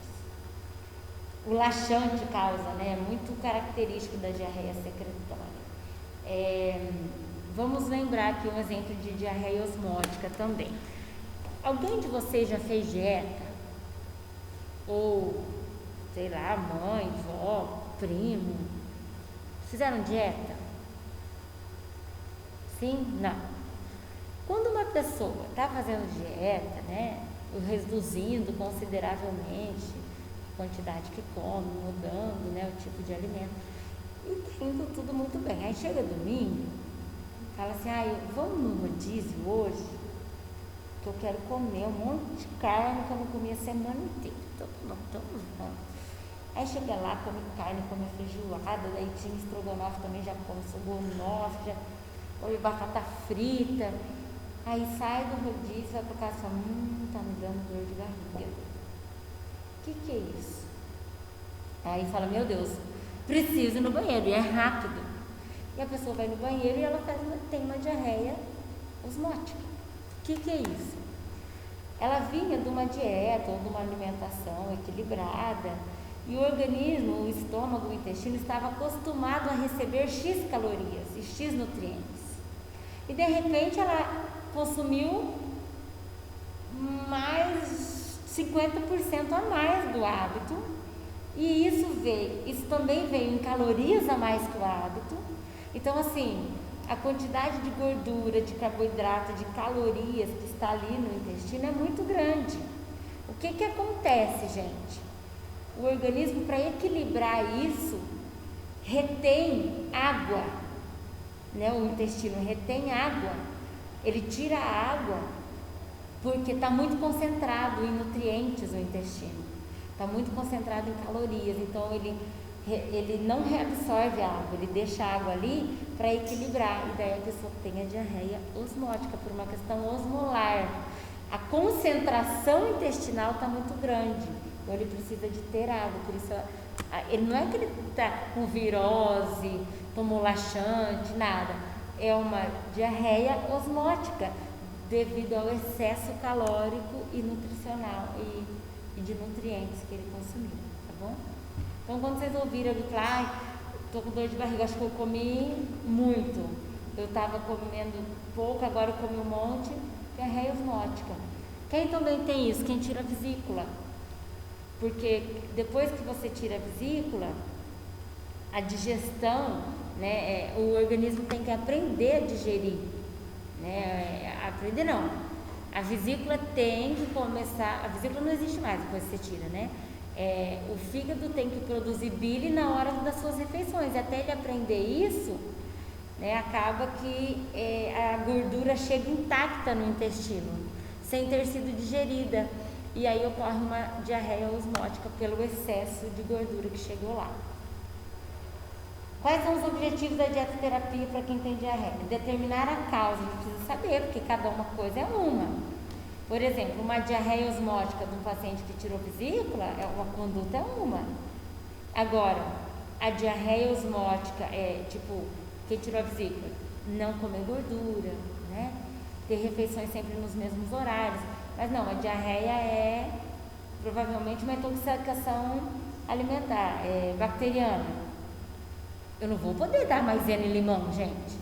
o laxante causa, né? É muito característico da diarreia secretória. Vamos lembrar aqui um exemplo de diarreia osmótica também. Alguém de vocês já fez dieta? Ou, sei lá, mãe, vó, primo, fizeram dieta? Sim? Não. Quando uma pessoa está fazendo dieta, né, reduzindo consideravelmente a quantidade que come, mudando, né, o tipo de alimento, e tá indo tudo muito bem. Aí chega domingo, fala assim, vamos no rodízio hoje, que eu quero comer um monte de carne que eu não comia a semana inteira. Então, vamos. Aí chega lá, come carne, come feijoada, daí tinha estrogonofe também, já come estrogonofe, já come batata frita. Aí sai do rodízio, vai pra casa e fala, tá me dando dor de barriga. O que é isso? Aí fala, meu Deus, preciso ir no banheiro, e é rápido. E a pessoa vai no banheiro e ela tem uma diarreia osmótica. O que é isso? Ela vinha de uma dieta ou de uma alimentação equilibrada e o organismo, o estômago, o intestino estava acostumado a receber X calorias e X nutrientes. E de repente ela consumiu mais 50% a mais do hábito, e isso também veio em calorias a mais que o hábito. Então, assim, a quantidade de gordura, de carboidrato, de calorias que está ali no intestino é muito grande. O que acontece, gente? O organismo, para equilibrar isso, retém água, né? O intestino retém água, ele tira a água porque está muito concentrado em nutrientes no intestino, está muito concentrado em calorias, então ele não reabsorve a água, ele deixa a água ali para equilibrar, e daí a pessoa tem a diarreia osmótica por uma questão osmolar. A concentração intestinal está muito grande, então ele precisa de ter água, por isso ele não é que ele está com virose, tomou laxante, nada, é uma diarreia osmótica devido ao excesso calórico e nutricional e de nutrientes que ele consumiu, tá bom? Então, quando vocês ouviram eu falar, estou com dor de barriga, acho que eu comi muito, eu estava comendo pouco, agora eu comi um monte, diarreia osmótica. Quem também tem isso? Quem tira a vesícula. Porque depois que você tira a vesícula, a digestão, né, o organismo tem que aprender a digerir, né, aprender não, a vesícula tem que começar, a vesícula não existe mais depois que você tira, né, o fígado tem que produzir bile na hora das suas refeições, e até ele aprender isso, né, acaba que a gordura chega intacta no intestino, sem ter sido digerida, e aí ocorre uma diarreia osmótica pelo excesso de gordura que chegou lá. Quais são os objetivos da dietoterapia para quem tem diarreia? Determinar a causa, a gente precisa saber, porque cada uma coisa é uma. Por exemplo, uma diarreia osmótica de um paciente que tirou vesícula, uma conduta é uma. Agora, a diarreia osmótica tipo, quem tirou a vesícula, não comer gordura, né? Ter refeições sempre nos mesmos horários. Mas não, a diarreia é provavelmente uma intoxicação alimentar, bacteriana. Eu não vou poder dar maisena e limão, gente,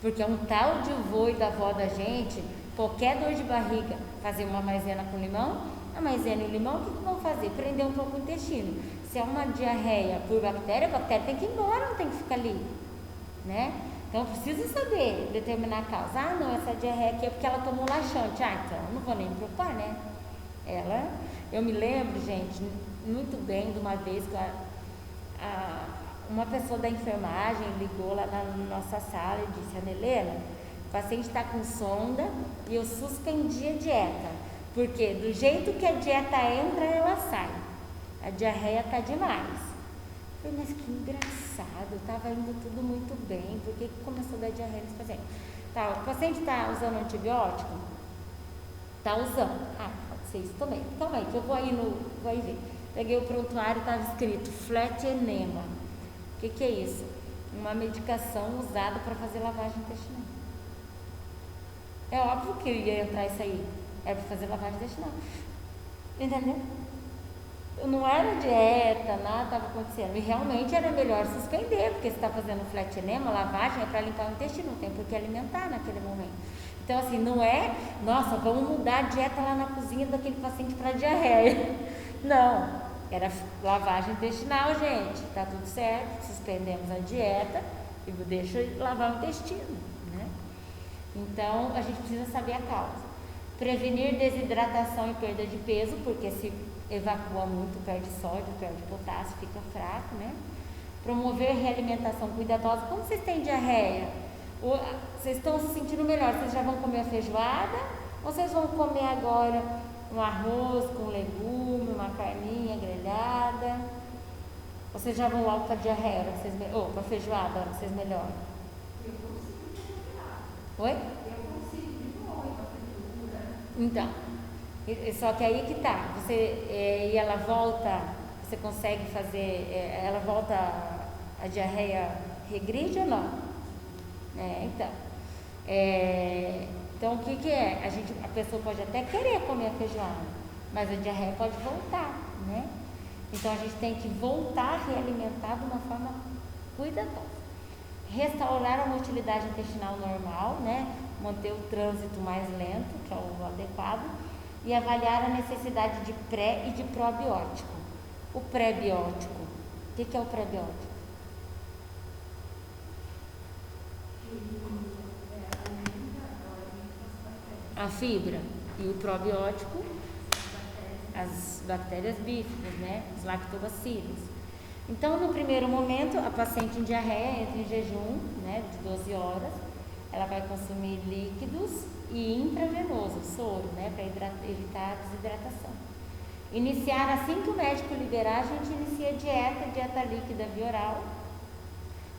porque é um tal de vô e da avó da gente, qualquer dor de barriga, fazer uma maisena com limão, a maisena e o limão, o que vão fazer? Prender um pouco o intestino. Se é uma diarreia por bactéria, a bactéria tem que ir embora, não tem que ficar ali, né? Então, eu preciso saber, determinar a causa. Não, essa diarreia aqui é porque ela tomou laxante. Então, não vou nem me preocupar, né? Eu me lembro, gente, muito bem de uma vez que uma pessoa da enfermagem ligou lá na nossa sala e disse, Ana Helena, o paciente está com sonda e eu suspendi a dieta, porque do jeito que a dieta entra, ela sai. A diarreia está demais. Eu falei, mas que engraçado, estava indo tudo muito bem, por que começou a dar diarreia nesse paciente? Tá, o paciente está usando antibiótico? Está usando. Pode ser isso também. Calma aí, que eu vou aí ver. Peguei o prontuário e estava escrito flat enema. O que é isso? Uma medicação usada para fazer lavagem intestinal. É óbvio que ia entrar isso aí. Era para fazer lavagem intestinal. Entendeu? não era dieta, nada estava acontecendo. E realmente era melhor suspender, porque você está fazendo flat enema, lavagem, é para limpar o intestino, não tem por que alimentar naquele momento. Então, assim, não é, nossa, vamos mudar a dieta lá na cozinha daquele paciente para diarreia. Não, era lavagem intestinal, gente, tá tudo certo, suspendemos a dieta e deixa lavar o intestino, né? Então, a gente precisa saber a causa. Prevenir desidratação e perda de peso, porque se evacua muito, perde sódio, perde potássio, fica fraco, né? Promover realimentação cuidadosa. Como vocês têm diarreia? Vocês estão se sentindo melhor, vocês já vão comer a feijoada? Ou vocês vão comer agora um arroz com legume, uma carninha grelhada? Ou vocês já vão logo para a diarreia, ou para a feijoada, hora que vocês melhoram? Eu consigo melhorar. Oi? Eu consigo de boa ir para a feijoada. Então, só que aí que tá, e ela volta, você consegue fazer, ela volta, a diarreia regride ou não? Então o que é? A pessoa pode até querer comer a feijoada, mas a diarreia pode voltar, né? Então a gente tem que voltar a realimentar de uma forma cuidadosa. Restaurar a motilidade intestinal normal, né? Manter o trânsito mais lento, que é o adequado, e avaliar a necessidade de pré e de probiótico. O pré-biótico, o que é o pré-biótico? A fibra. E o probiótico, as bactérias bífidas, né? Os lactobacilos. Então, no primeiro momento, a paciente em diarreia entra em jejum, né, de 12 horas. Ela vai consumir líquidos e intravenoso, soro, né, para evitar a desidratação. Iniciar, assim que o médico liberar, a gente inicia dieta líquida via oral,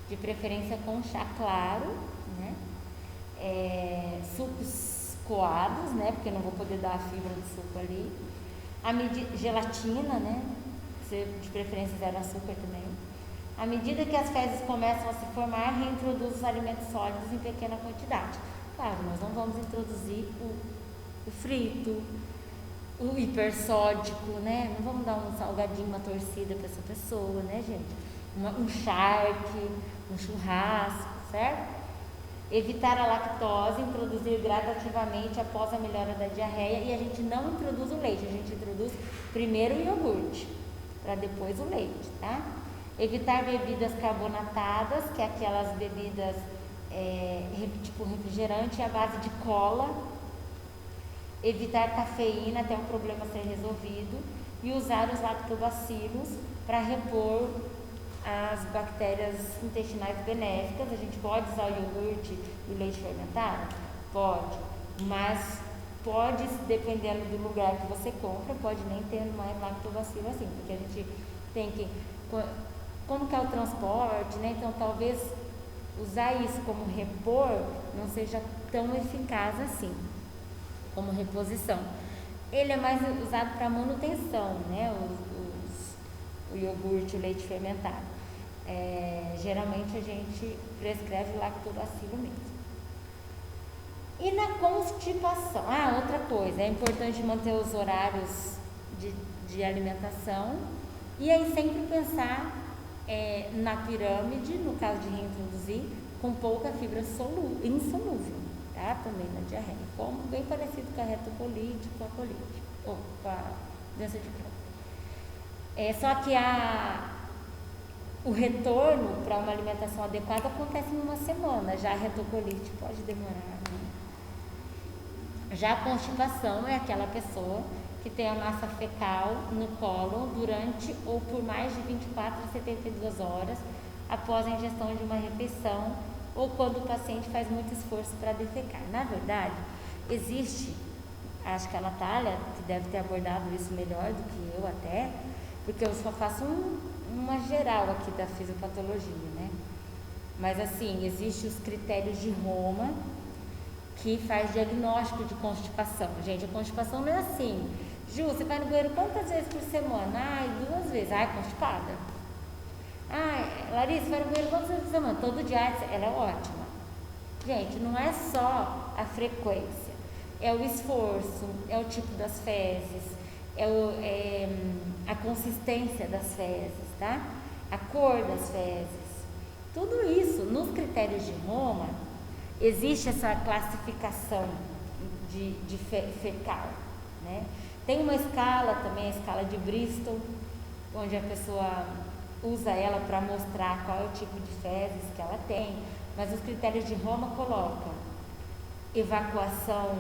de preferência com chá claro, né, sucos coados, né, porque eu não vou poder dar a fibra do suco ali, gelatina, né, de preferência zero açúcar também. À medida que as fezes começam a se formar, reintroduz os alimentos sólidos em pequena quantidade. Claro, nós não vamos introduzir o frito, o hipersódico, né? Não vamos dar um salgadinho, uma torcida para essa pessoa, né, gente? Um charque, um churrasco, certo? Evitar a lactose, introduzir gradativamente após a melhora da diarreia, e a gente não introduz o leite, a gente introduz primeiro o iogurte, para depois o leite, tá? Evitar bebidas carbonatadas, que é aquelas bebidas tipo refrigerante à base de cola. Evitar cafeína até o problema ser resolvido. E usar os lactobacilos para repor as bactérias intestinais benéficas. A gente pode usar o iogurte e o leite fermentado? Pode, mas pode, dependendo do lugar que você compra, pode nem ter mais lactobacilo assim, porque a gente tem que... Como que é o transporte, né? Então talvez usar isso como repor não seja tão eficaz assim, como reposição. Ele é mais usado para manutenção, né? O iogurte, o leite fermentado. Geralmente a gente prescreve o lactobacilo mesmo. E na constipação? Outra coisa, é importante manter os horários de alimentação, e aí sempre pensar na pirâmide, no caso de reintroduzir, com pouca fibra insolúvel, tá? Também na diarreia, como bem parecido com a retocolite, com a colite, ou com a doença de Crohn. Só que o retorno para uma alimentação adequada acontece em uma semana, já a retocolite pode demorar, né? Já a constipação é aquela pessoa que tem a massa fecal no cólon durante ou por mais de 24 a 72 horas após a ingestão de uma refeição, ou quando o paciente faz muito esforço para defecar. Na verdade, existe, acho que a Natália, que deve ter abordado isso melhor do que eu até, porque eu só faço uma geral aqui da fisiopatologia, né? Mas assim, existem os critérios de Roma, que faz diagnóstico de constipação. Gente, a constipação não é assim. Ju, você vai no banheiro quantas vezes por semana? 2 vezes. Constipada. Larissa, você vai no banheiro quantas vezes por semana? Todo dia. Ela é ótima. Gente, não é só a frequência. É o esforço, é o tipo das fezes, a consistência das fezes, tá? A cor das fezes. Tudo isso, nos critérios de Roma, existe essa classificação de fecal, né? Tem uma escala também, a escala de Bristol, onde a pessoa usa ela para mostrar qual é o tipo de fezes que ela tem, mas os critérios de Roma colocam evacuação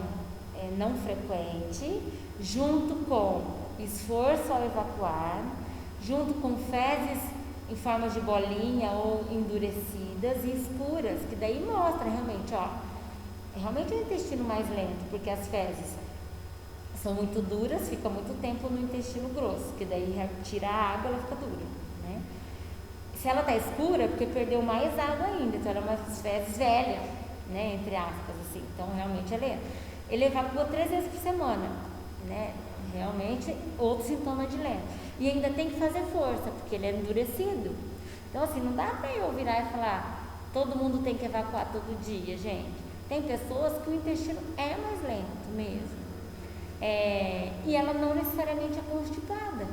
não frequente, junto com esforço ao evacuar, junto com fezes em forma de bolinha ou endurecidas e escuras, que daí mostra realmente, realmente é o intestino mais lento, porque as fezes são muito duras, fica muito tempo no intestino grosso, que daí tira a água, ela fica dura, né? Se ela está escura, é porque perdeu mais água ainda, então ela é uma fezes velha, né, entre aspas, assim, então realmente é lento. Ele evacua 3 vezes por semana, né? Realmente outro sintoma de lento. E ainda tem que fazer força, porque ele é endurecido. Então assim, não dá para eu virar e falar, todo mundo tem que evacuar todo dia, gente. Tem pessoas que o intestino é mais lento mesmo. E ela não necessariamente é constipada.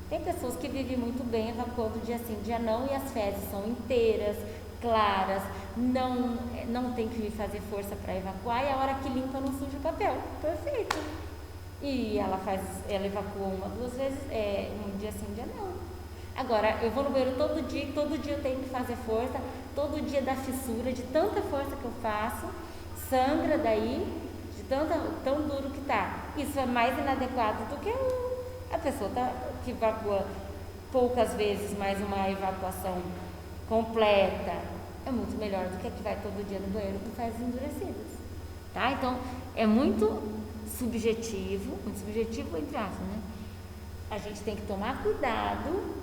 Tem pessoas que vivem muito bem evacuando dia sim, dia não, e as fezes são inteiras, claras, não tem que fazer força para evacuar, e a hora que limpa não suja o papel. Perfeito. E ela evacua 1, 2 vezes, um dia sim, dia não. Agora, eu vou no banheiro todo dia eu tenho que fazer força, todo dia dá fissura, de tanta força que eu faço, sangra daí, de tão duro que tá. Isso é mais inadequado do que a pessoa que evacua poucas vezes, mas uma evacuação completa é muito melhor do que a que vai todo dia no banheiro com fezes endurecidas, tá? Então, é muito subjetivo entre aspas, né? A gente tem que tomar cuidado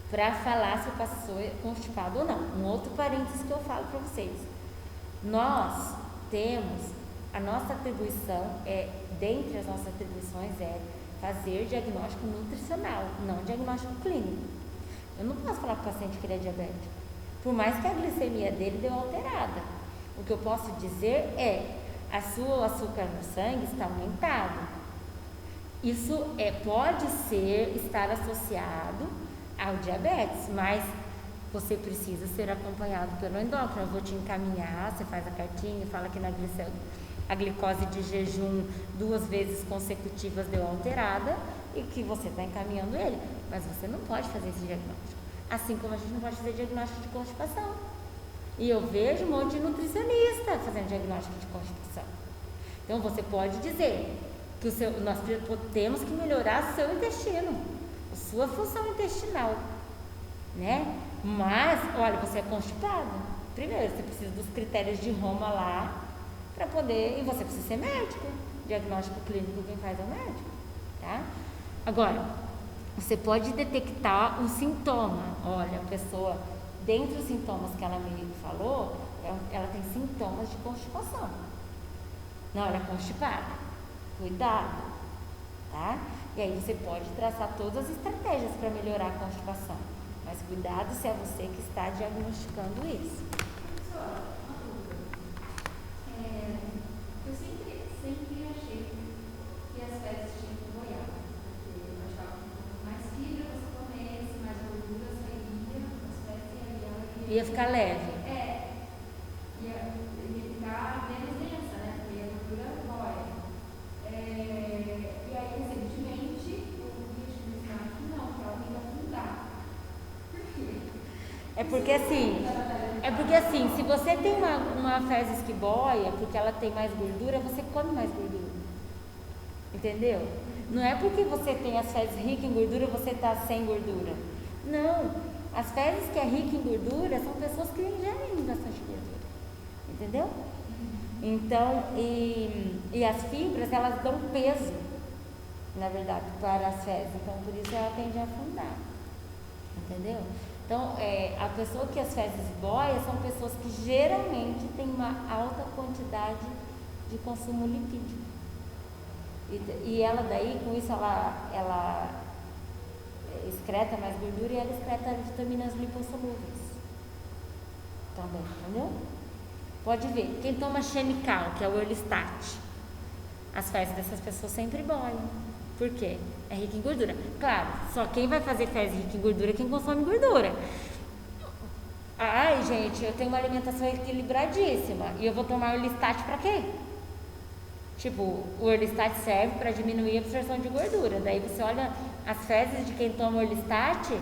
para falar se a pessoa é constipada ou não. Um outro parênteses que eu falo para vocês. Nós temos, a nossa atribuição dentre as nossas atribuições fazer diagnóstico nutricional, não diagnóstico clínico. Eu não posso falar para o paciente que ele é diabético, por mais que a glicemia dele deu alterada. O que eu posso dizer o açúcar no sangue está aumentado. Isso pode estar associado ao diabetes, mas você precisa ser acompanhado pelo endócrino. Eu vou te encaminhar, você faz a cartinha, fala que a glicose de jejum 2 vezes consecutivas deu alterada e que você está encaminhando ele, mas você não pode fazer esse diagnóstico. Assim como a gente não pode fazer diagnóstico de constipação. E eu vejo um monte de nutricionista fazendo diagnóstico de constipação. Então você pode dizer que nós temos que melhorar o seu intestino, a sua função intestinal, né? Mas, olha, você é constipado. Primeiro, você precisa dos critérios de Roma lá para poder, e você precisa ser médico. Diagnóstico clínico quem faz é o médico, tá? Agora, você pode detectar um sintoma. Olha, a pessoa, dentre os sintomas que ela me falou, ela tem sintomas de constipação. Não, ela é constipada. Cuidado, tá? E aí você pode traçar todas as estratégias para melhorar a constipação. Mas cuidado se é você que está diagnosticando isso. Professora, uma dúvida. Eu sempre achei que as fezes tinham que boiar, porque eu achava que quanto mais fibra você comesse, mais gordura sairia, as fezes ia ficar leve. Ia ficar menos densa, né? Porque a gordura boia. E aí, recentemente, eu vi que não, que ela tem que afundar. Por quê? É porque assim, se você tem uma fezes que boia, porque ela tem mais gordura, você come mais gordura. Entendeu? Não é porque você tem as fezes ricas em gordura, você está sem gordura. Não. As fezes que é rica em gordura são pessoas que ingerem bastante gordura. Entendeu? Então, e as fibras, elas dão peso, na verdade, para as fezes. Então, por isso ela tende a afundar. Entendeu? Então, a pessoa que as fezes boiam são pessoas que geralmente têm uma alta quantidade de consumo lipídico. E ela daí, com isso, ela excreta mais gordura e ela excreta vitaminas lipossolúveis também, entendeu? Pode ver, quem toma Xenical, que é o Orlistat, as fezes dessas pessoas sempre boiam, Por quê? É rica em gordura. Claro, só quem vai fazer fezes rica em gordura é quem consome gordura. Ai, gente, eu tenho uma alimentação equilibradíssima e eu vou tomar Orlistat pra quê? Tipo, o Orlistat serve para diminuir a absorção de gordura. Daí você olha as fezes de quem toma Orlistat,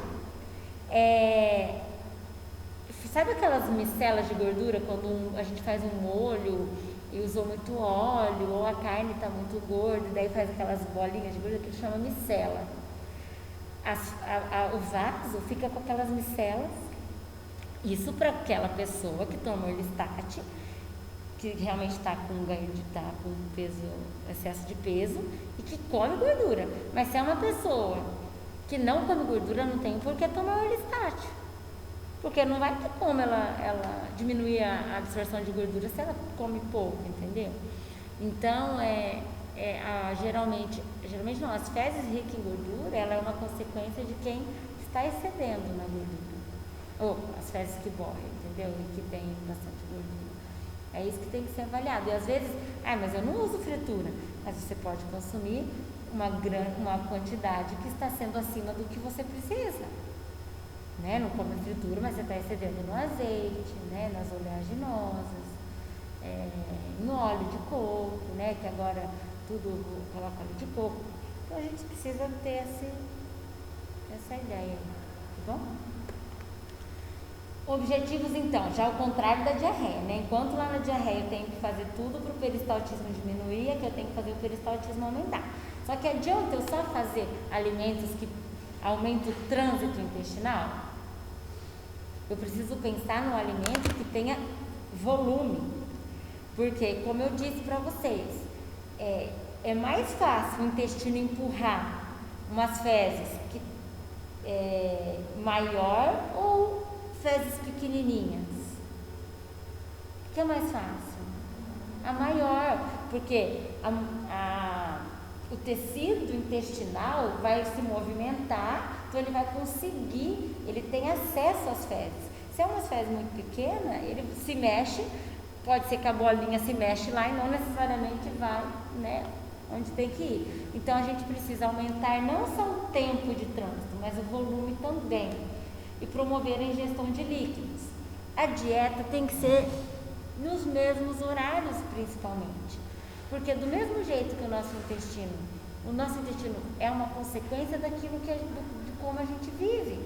sabe aquelas micelas de gordura quando a gente faz um molho e usou muito óleo ou a carne está muito gorda, daí faz aquelas bolinhas de gordura que chama micela. O vaso fica com aquelas micelas. Isso para aquela pessoa que toma Orlistat, que realmente está com ganho com peso, excesso de peso e que come gordura. Mas se é uma pessoa que não come gordura, não tem por que tomar Orlistat. Porque não vai ter como ela diminuir a absorção de gordura se ela come pouco, entendeu? Então, geralmente não, as fezes ricas em gordura, ela é uma consequência de quem está excedendo na gordura. Ou as fezes que borram, entendeu? E que tem bastante gordura. É isso que tem que ser avaliado. E às vezes, mas eu não uso fritura. Mas você pode consumir uma quantidade que está sendo acima do que você precisa. Né? Não come fritura, mas você está excedendo no azeite, né? Nas oleaginosas, no óleo de coco, né? Que agora tudo coloca óleo de coco. Então a gente precisa ter essa ideia, tá bom? Objetivos, então, já ao contrário da diarreia, né? Enquanto lá na diarreia eu tenho que fazer tudo para o peristaltismo diminuir, é que eu tenho que fazer o peristaltismo aumentar. Só que adianta eu só fazer alimentos que aumentam o trânsito intestinal? Eu preciso pensar num alimento que tenha volume. Porque, como eu disse para vocês, é mais fácil o intestino empurrar umas fezes maior ou fezes pequenininhas? O que é mais fácil? A maior, porque o tecido intestinal vai se movimentar, então ele vai conseguir, ele tem acesso às fezes. Se é umas fezes muito pequenas, ele se mexe, pode ser que a bolinha se mexe lá e não necessariamente vai, né, onde tem que ir. Então a gente precisa aumentar não só o tempo de trânsito, mas o volume também. E promover a ingestão de líquidos. A dieta tem que ser nos mesmos horários, principalmente. Porque do mesmo jeito que o nosso intestino é uma consequência daquilo de como a gente vive.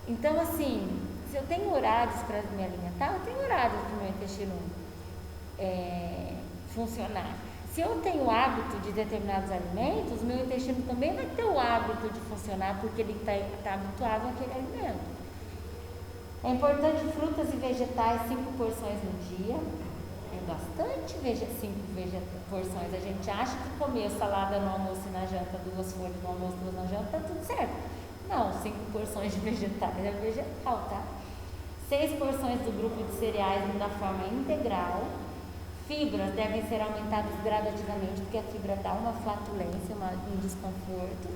Então, assim, se eu tenho horários para me alimentar, eu tenho horários para o meu intestino funcionar. Se eu tenho hábito de determinados alimentos, meu intestino também vai ter o hábito de funcionar porque ele está habituado àquele alimento. É importante frutas e vegetais 5 porções no dia. É bastante 5 porções. A gente acha que comer salada no almoço e na janta, 2 folhas no almoço, 2 na janta, tá tudo certo. Não, 5 porções de vegetais é vegetal, tá? 6 porções do grupo de cereais da forma integral. Fibras devem ser aumentadas gradativamente, porque a fibra dá uma flatulência, um desconforto.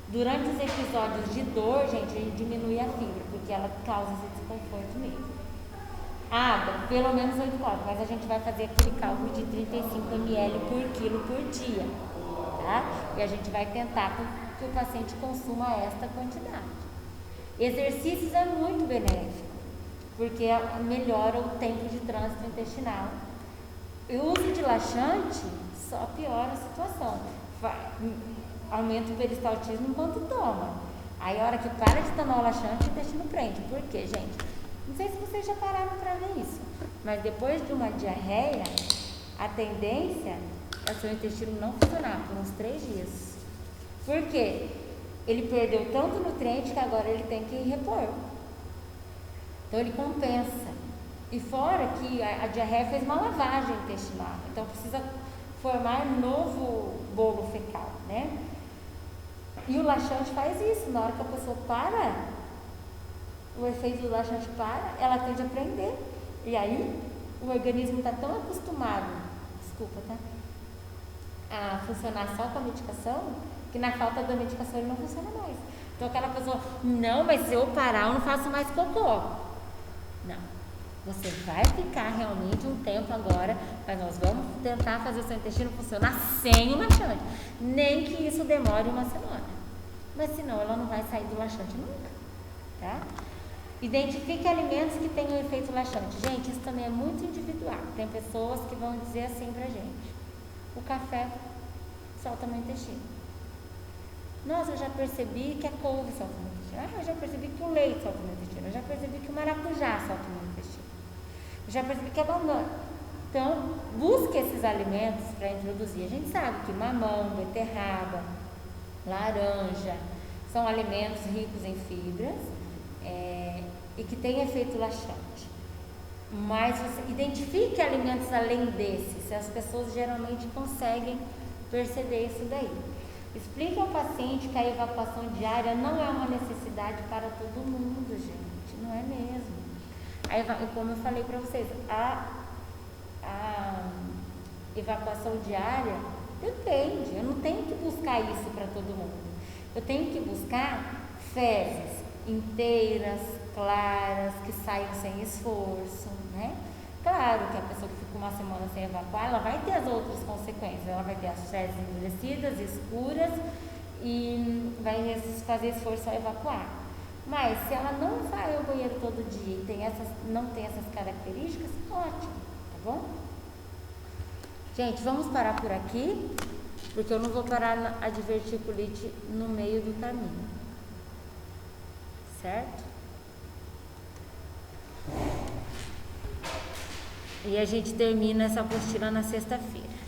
Durante os episódios de dor, gente, a gente diminui a fibra, porque ela causa esse desconforto mesmo. Água, pelo menos 8 copos, mas a gente vai fazer aquele cálculo de 35 ml por quilo por dia, tá? E a gente vai tentar que o paciente consuma esta quantidade. Exercícios é muito benéfico, porque melhora o tempo de trânsito intestinal. O uso de laxante só piora a situação, aumenta o peristaltismo enquanto toma. Aí a hora que para de tomar o laxante, o intestino prende. Por quê, gente? Não sei se vocês já pararam para ver isso, mas depois de uma diarreia, a tendência é o seu intestino não funcionar por uns 3 dias. Por quê? Ele perdeu tanto nutriente que agora ele tem que repor. Então ele compensa. E fora que a diarreia fez uma lavagem intestinal, então precisa formar novo bolo fecal, né? E o laxante faz isso, na hora que a pessoa para, o efeito do laxante para, ela tende a prender. E aí, o organismo está tão acostumado, a funcionar só com a medicação, que na falta da medicação ele não funciona mais. Então aquela pessoa, não, mas se eu parar eu não faço mais cocô. Não. Você vai ficar realmente um tempo agora, mas nós vamos tentar fazer o seu intestino funcionar sem o laxante. Nem que isso demore uma semana. Mas senão ela não vai sair do laxante nunca, tá? Identifique alimentos que tenham efeito laxante. Gente, isso também é muito individual. Tem pessoas que vão dizer assim pra gente: o café solta meu intestino. Nossa, eu já percebi que a couve solta meu intestino. Ah, eu já percebi que o leite solta meu intestino. Eu já percebi que o maracujá solta meu intestino. Eu já percebi que a banana. Então, busque esses alimentos para introduzir. A gente sabe que mamão, beterraba, laranja são alimentos ricos em fibras e que têm efeito laxante. Mas você identifique alimentos além desses. As pessoas geralmente conseguem perceber isso daí. Explique ao paciente que a evacuação diária não é uma necessidade para todo mundo, gente. Não é mesmo. Como eu falei para vocês, a evacuação diária depende. Eu não tenho que buscar isso para todo mundo. Eu tenho que buscar fezes inteiras, claras, que saiam sem esforço, né? Claro que a pessoa que fica uma semana sem evacuar, ela vai ter as outras consequências. Ela vai ter as fezes endurecidas, escuras e vai fazer esforço ao evacuar. Mas se ela não vai ao banheiro todo dia e não tem essas características, ótimo, tá bom? Gente, vamos parar por aqui, porque eu não vou parar a diverticulite no meio do caminho, certo? E a gente termina essa apostila na sexta-feira.